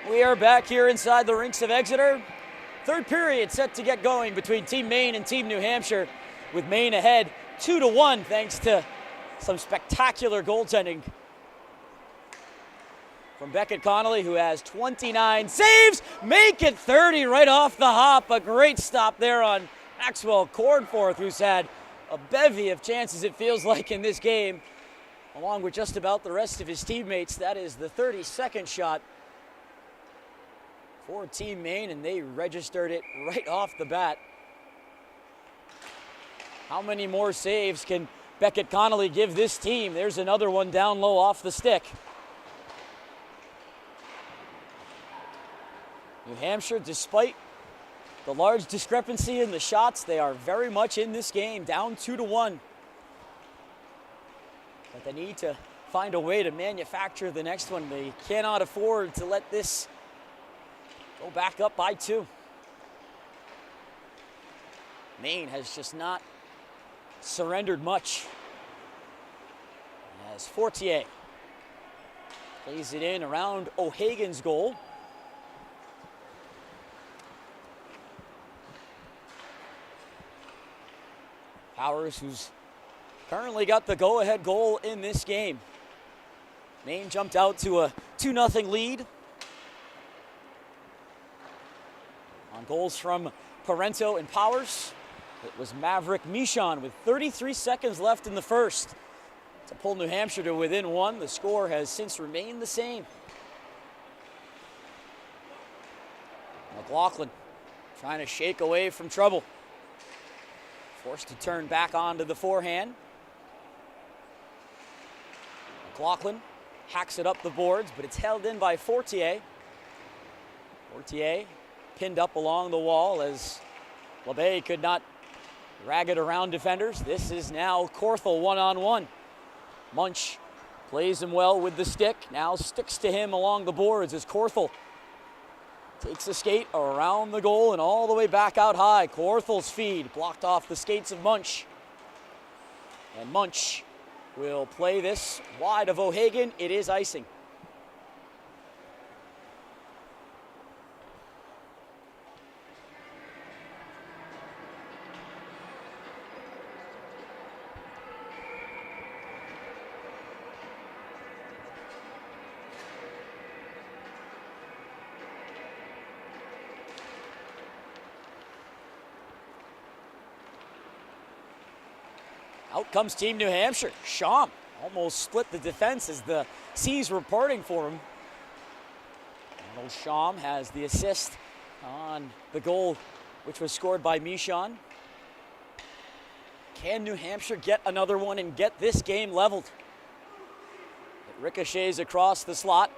We are back here inside the rinks of Exeter. Third period set to get going between Team Maine and Team New Hampshire, with Maine ahead 2-1 thanks to some spectacular goaltending from Beckett Connolly, who has 29 saves, make it 30 right off the hop. A great stop there on Maxwell Cornforth, who's had a bevy of chances, it feels like, in this game, along with just about the rest of his teammates. That is the 32nd shot for Team Maine, and they registered it right off the bat. How many more saves can Beckett Connolly give this team? There's another one down low off the stick. New Hampshire, despite the large discrepancy in the shots, they are very much in this game, down 2-1. But they need to find a way to manufacture the next one. They cannot afford to let this go back up by 2. Maine has just not surrendered much, as Fortier plays it in around O'Hagan's goal. Powers, who's currently got the go-ahead goal in this game. Maine jumped out to a 2-0 lead on goals from Parento and Powers. It was Maverick Michon with 33 seconds left in the first to pull New Hampshire to within 1. The score has since remained the same. McLaughlin trying to shake away from trouble. Forced to turn back onto the forehand. McLaughlin hacks it up the boards, but it's held in by Fortier. Fortier pinned up along the wall as LeBay could not rag it around defenders. This is now Corthell one-on-one. Munch plays him well with the stick, now sticks to him along the boards as Corthell takes a skate around the goal and all the way back out high. Corthell's feed blocked off the skates of Munch. And Munch will play this wide of O'Hagan. It is icing. Out comes Team New Hampshire. Schaum almost split the defense as the C's were parting for him. Arnold Schaum has the assist on the goal, which was scored by Michon. Can New Hampshire get another one and get this game leveled? It ricochets across the slot.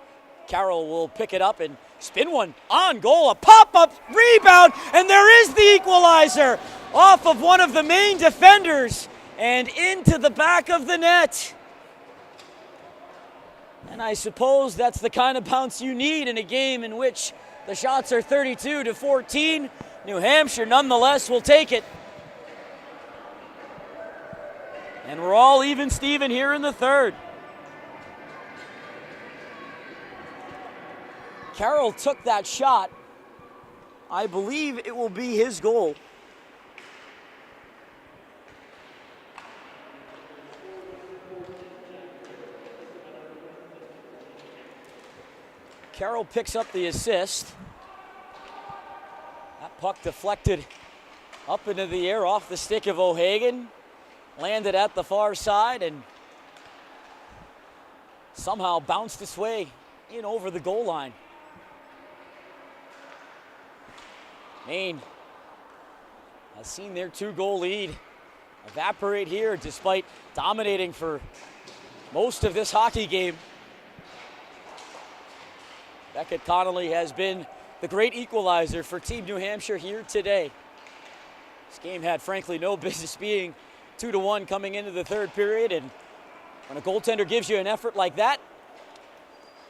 Carroll will pick it up and spin one on goal. A pop-up rebound, and there is the equalizer off of one of the Maine defenders and into the back of the net. And I suppose that's the kind of bounce you need in a game in which the shots are 32-14. New Hampshire nonetheless will take it. And we're all even Steven here in the third. Carroll took that shot. I believe it will be his goal. Carroll picks up the assist. That puck deflected up into the air off the stick of O'Hagan. Landed at the far side and somehow bounced its way in over the goal line. Maine has seen their 2-goal lead evaporate here despite dominating for most of this hockey game. Beckett Connolly has been the great equalizer for Team New Hampshire here today. This game had, frankly, no business being 2-1 coming into the third period, and when a goaltender gives you an effort like that,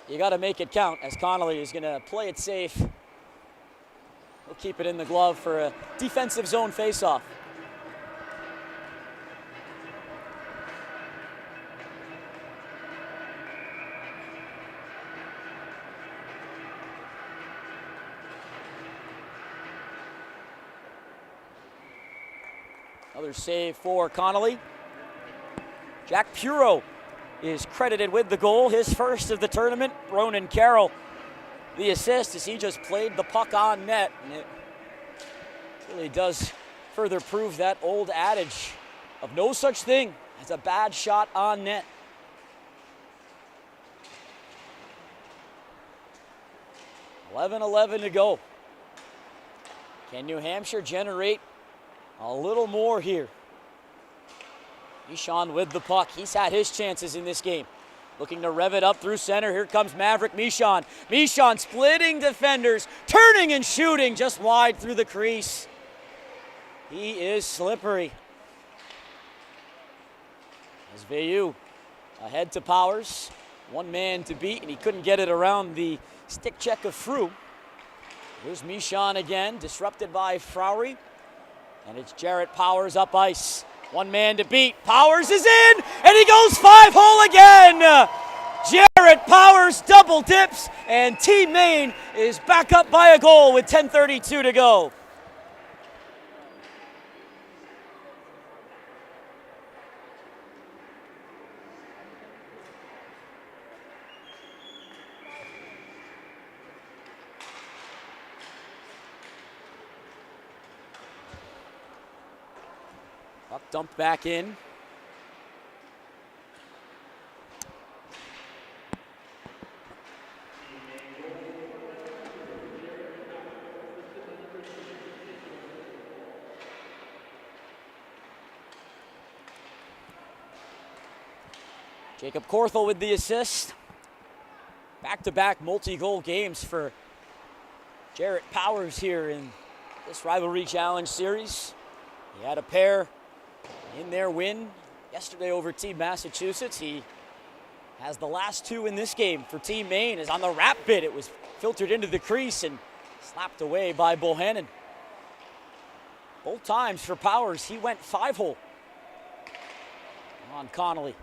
you got to make it count, as Connolly is going to play it safe. He'll keep it in the glove for a defensive zone faceoff. Another save for Connolly. Jack Puro is credited with the goal, his first of the tournament. Ronan Carroll, the assist, as he just played the puck on net. And it really does further prove that old adage of no such thing as a bad shot on net. .11 to go. Can New Hampshire generate a little more here? Michon with the puck. He's had his chances in this game. Looking to rev it up through center. Here comes Maverick Michon. Michon splitting defenders, turning and shooting just wide through the crease. He is slippery. As Veilleux ahead to Powers. One man to beat, and he couldn't get it around the stick check of Frew. Here's Michon again, disrupted by Frowry. And it's Jarrett Powers up ice. One man to beat. Powers is in, and he goes 5-hole again. Jarrett Powers double dips, and Team Maine is back up by a goal with 10:32 to go. Puck dumped back in. Jacob Corthel with the assist. Back-to-back multi-goal games for Jarrett Powers here in this Rivalry Challenge Series. He had a pair in their win yesterday over Team Massachusetts. He has the last two in this game for Team Maine. Is on the wrap bit. It was filtered into the crease and slapped away by Bohannon. Both times for Powers, he went 5-hole on Connolly.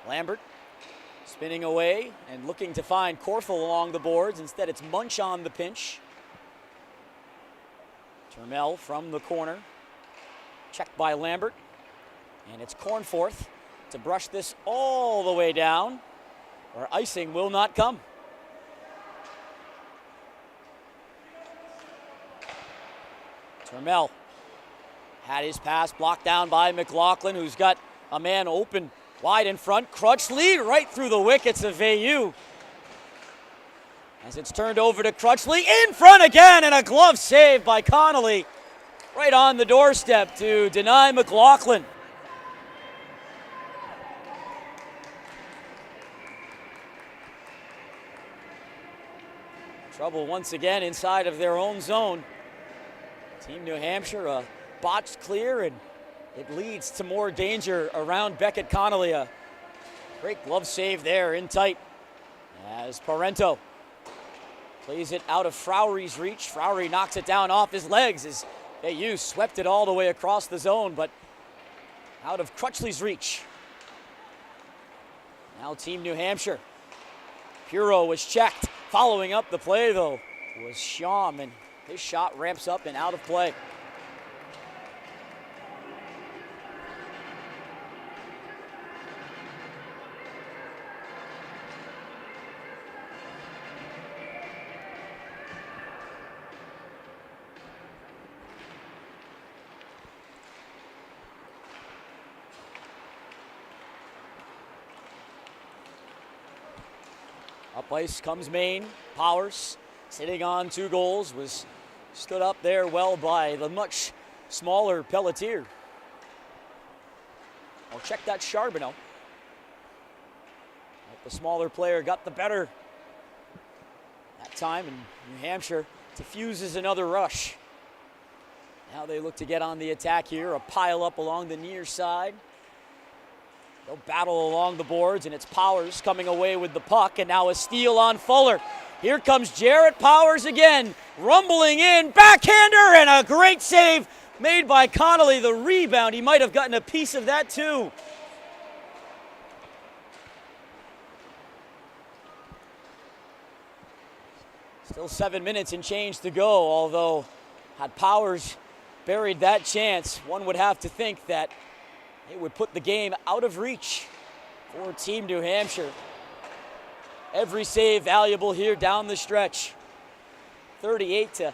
Lambert spinning away and looking to find Corthel along the boards. Instead, it's Munch on the pinch. Termel from the corner. Checked by Lambert. And it's Cornforth to brush this all the way down, where icing will not come. Termel had his pass blocked down by McLaughlin, who's got a man open wide in front. Crutchley right through the wickets of Veilleux. As it's turned over to Crutchley, in front again, and a glove save by Connolly. Right on the doorstep to deny McLaughlin. Trouble once again inside of their own zone. Team New Hampshire, a botched clear, and it leads to more danger around Beckett Connolly. A great glove save there in tight as Parento plays it out of Frowry's reach. Frowry knocks it down off his legs as Veilleux swept it all the way across the zone, but out of Crutchley's reach. Now Team New Hampshire. Puro was checked. Following up the play, though, was Sham, and his shot ramps up and out of play. Up ice comes Maine. Powers, sitting on 2 goals, was stood up there well by the much smaller Pelletier. I'll check that Charbonneau. The smaller player got the better that time, and New Hampshire diffuses another rush. Now they look to get on the attack here, a pile up along the near side. They'll battle along the boards, and it's Powers coming away with the puck, and now a steal on Fuller. Here comes Jarrett Powers again, rumbling in, backhander, and a great save made by Connolly. The rebound, he might have gotten a piece of that too. Still 7 minutes and change to go, although Had Powers buried that chance, one would have to think that it would put the game out of reach for Team New Hampshire. Every save valuable here down the stretch. 38-15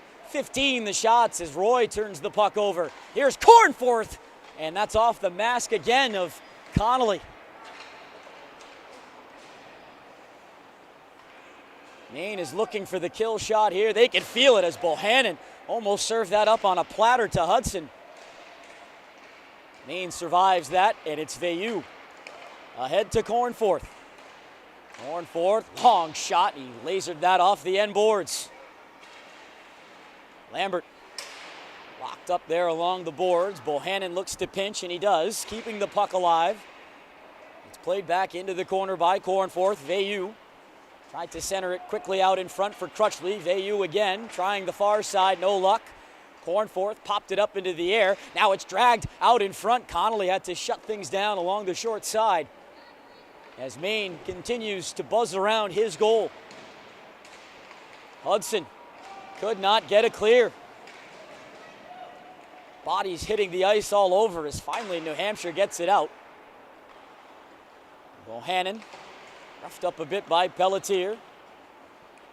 the shots as Roy turns the puck over. Here's Cornforth, and that's off the mask again of Connolly. Maine is looking for the kill shot here. They can feel it as Bohannon almost served that up on a platter to Hudson. Maine survives that, and it's Veilleux ahead to Cornforth. Cornforth, long shot. He lasered that off the end boards. Lambert locked up there along the boards. Bohannon looks to pinch, and he does, keeping the puck alive. It's played back into the corner by Cornforth. Veilleux tried to center it quickly out in front for Crutchley. Veilleux again, trying the far side, no luck. Cornforth popped it up into the air. Now it's dragged out in front. Connolly had to shut things down along the short side as Maine continues to buzz around his goal. Hudson could not get it clear. Bodies hitting the ice all over as finally New Hampshire gets it out. Bohannon roughed up a bit by Pelletier.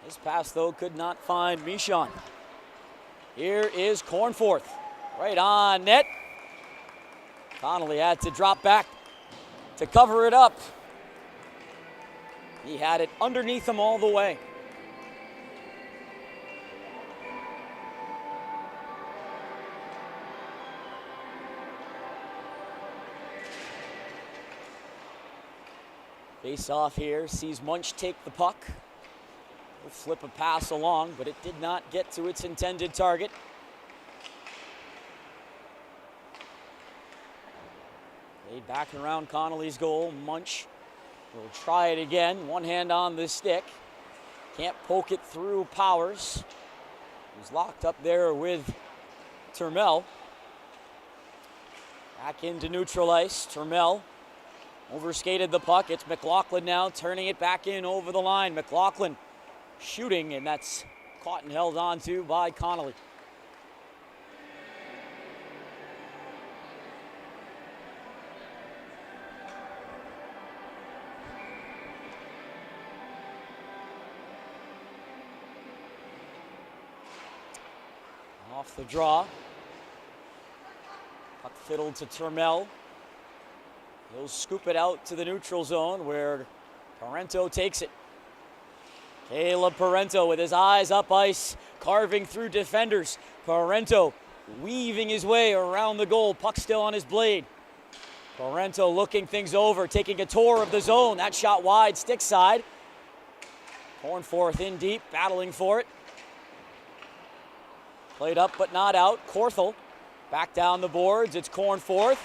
His pass, though, could not find Michon. Here is Cornforth, right on net. Connolly had to drop back to cover it up. He had it underneath him all the way. Face off here, sees Munch take the puck. He'll flip a pass along, but it did not get to its intended target. Laid back around Connolly's goal. Munch will try it again. One hand on the stick. Can't poke it through Powers. He's locked up there with Turmel. Back into neutral ice. Turmel overskated the puck. It's McLaughlin now turning it back in over the line. McLaughlin shooting, and that's caught and held on to by Connolly. Off the draw. Puck fiddled to Turmel. He'll scoop it out to the neutral zone where Parento takes it. Caleb Parento with his eyes up ice, carving through defenders. Parento weaving his way around the goal, puck still on his blade. Parento looking things over, taking a tour of the zone. That shot wide, stick side. Cornforth in deep, battling for it. Played up but not out. Corthel back down the boards. It's Cornforth.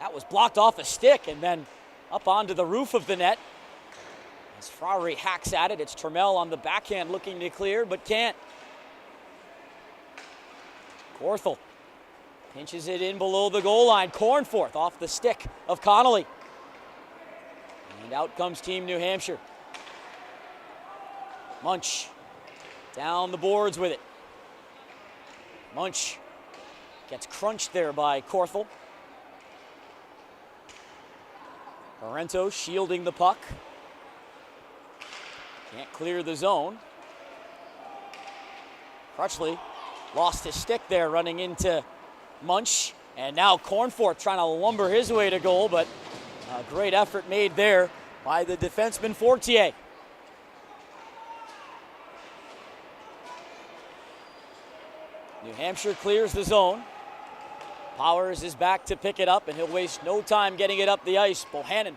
That was blocked off a stick and then up onto the roof of the net. As Rivalry hacks at it, it's Turmel on the backhand looking to clear, but can't. Corthel pinches it in below the goal line. Cornforth off the stick of Connolly. And out comes Team New Hampshire. Munch down the boards with it. Munch gets crunched there by Corthel. Parento shielding the puck. Can't clear the zone. Crutchley lost his stick there running into Munch. And now Cornforth trying to lumber his way to goal, but a great effort made there by the defenseman Fortier. New Hampshire clears the zone. Powers is back to pick it up, and he'll waste no time getting it up the ice. Bohannon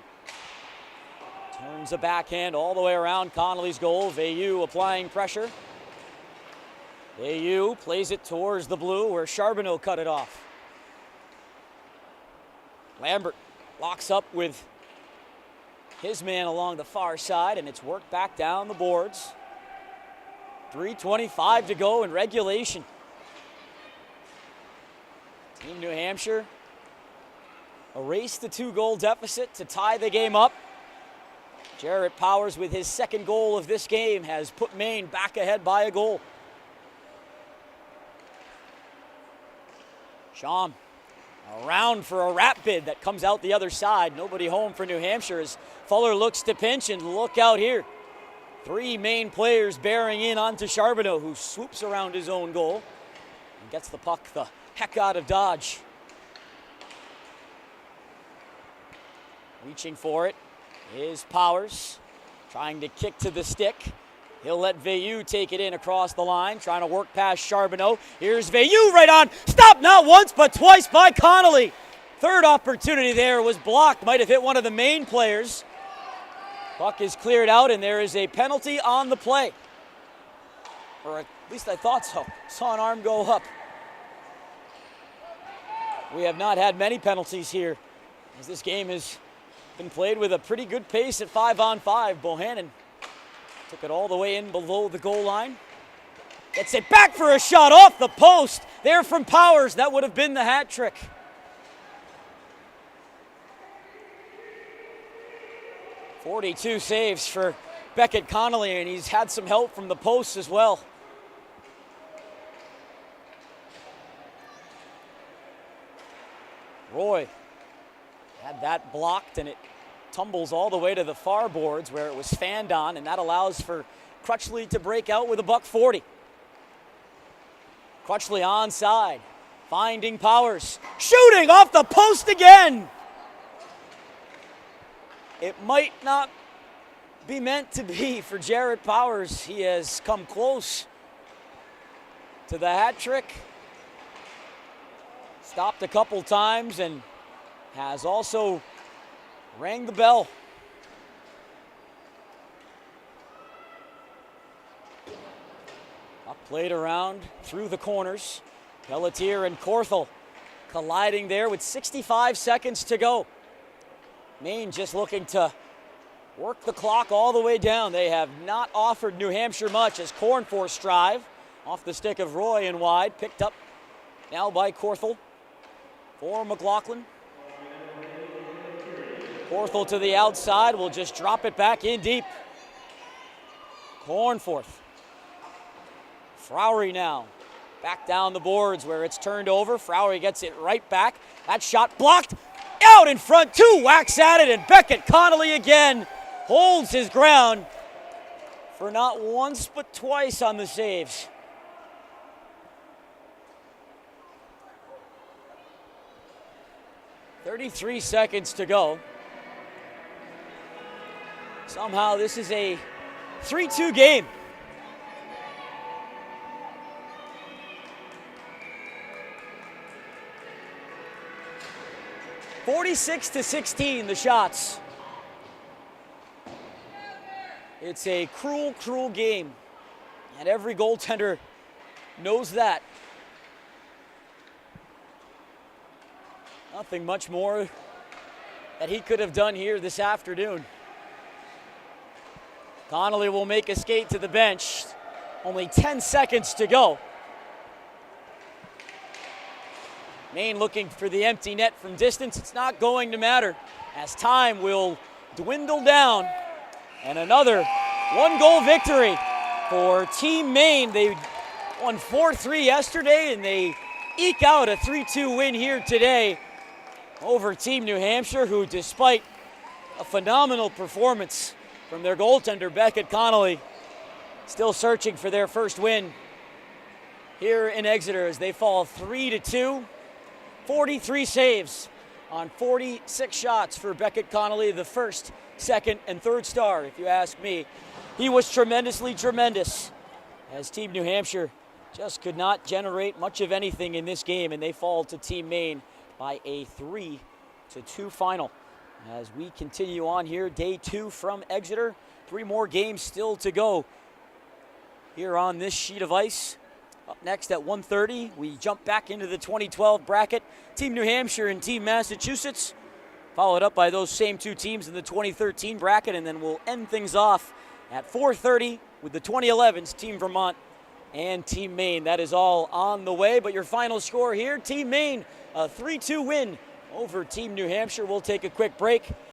turns a backhand all the way around Connolly's goal. Veilleux applying pressure. Veilleux plays it towards the blue where Charbonneau cut it off. Lambert locks up with his man along the far side, and it's worked back down the boards. 3:25 to go in regulation. Team New Hampshire erased the 2-goal deficit to tie the game up. Jarrett Powers with his second goal of this game has put Maine back ahead by a goal. Sham around for a wrap bid that comes out the other side. Nobody home for New Hampshire as Fuller looks to pinch, and look out here. 3 Maine players bearing in onto Charbonneau, who swoops around his own goal and gets the puck the heck out of dodge. Reaching for it is Powers, trying to kick to the stick. He'll let Veilleux take it in across the line, trying to work past Charbonneau. Here's Veilleux right on. Stopped not once but twice by Connolly. Third opportunity there was blocked. Might have hit one of the Maine players. Puck is cleared out, and there is a penalty on the play. Or at least I thought so. Saw an arm go up. We have not had many penalties here, as this game has been played with a pretty good pace at 5-on-5. Bohannon took it all the way in below the goal line. Gets it back for a shot off the post. There from Powers. That would have been the hat trick. .42 saves for Beckett Connolly, and he's had some help from the posts as well. Roy had that blocked, and it tumbles all the way to the far boards where it was fanned on, and that allows for Crutchley to break out with a .40. Crutchley onside, finding Powers, shooting off the post again. It might not be meant to be for Jared Powers. He has come close to the hat trick. Stopped a couple times and has also rang the bell. Up played around through the corners. Pelletier and Korthel colliding there with 65 seconds to go. Maine just looking to work the clock all the way down. They have not offered New Hampshire much as Cornforce drive off the stick of Roy and wide. Picked up now by Korthel for McLaughlin. Korthel to the outside will just drop it back in deep. Cornforth. Frowry now back down the boards where it's turned over. Frowry gets it right back. That shot blocked. Out in front, 2 whacks at it, and Beckett Connolly again holds his ground for not once but twice on the saves. .33 seconds to go. Somehow this is a 3-2 game. .46-16 the shots. It's a cruel, cruel game, and every goaltender knows that. Nothing much more that he could have done here this afternoon. Connolly will make a skate to the bench. Only 10 seconds to go. Maine looking for the empty net from distance. It's not going to matter as time will dwindle down. And another 1-goal victory for Team Maine. They won 4-3 yesterday, and they eke out a 3-2 win here today over Team New Hampshire, who, despite a phenomenal performance from their goaltender, Beckett Connolly, still searching for their first win here in Exeter as they fall 3-2. 43 saves on 46 shots for Beckett Connolly, the first, second, and third star, if you ask me. He was tremendously tremendous as Team New Hampshire just could not generate much of anything in this game, and they fall to Team Maine by a 3-2 final. As we continue on here, day 2 from Exeter. 3 more games still to go here on this sheet of ice. Up next at 1:30, we jump back into the 2012 bracket. Team New Hampshire and Team Massachusetts, followed up by those same 2 teams in the 2013 bracket, and then we'll end things off at 4:30 with the 2011s, Team Vermont and Team Maine. That is all on the way, but your final score here, Team Maine, a 3-2 win over Team New Hampshire. We'll take a quick break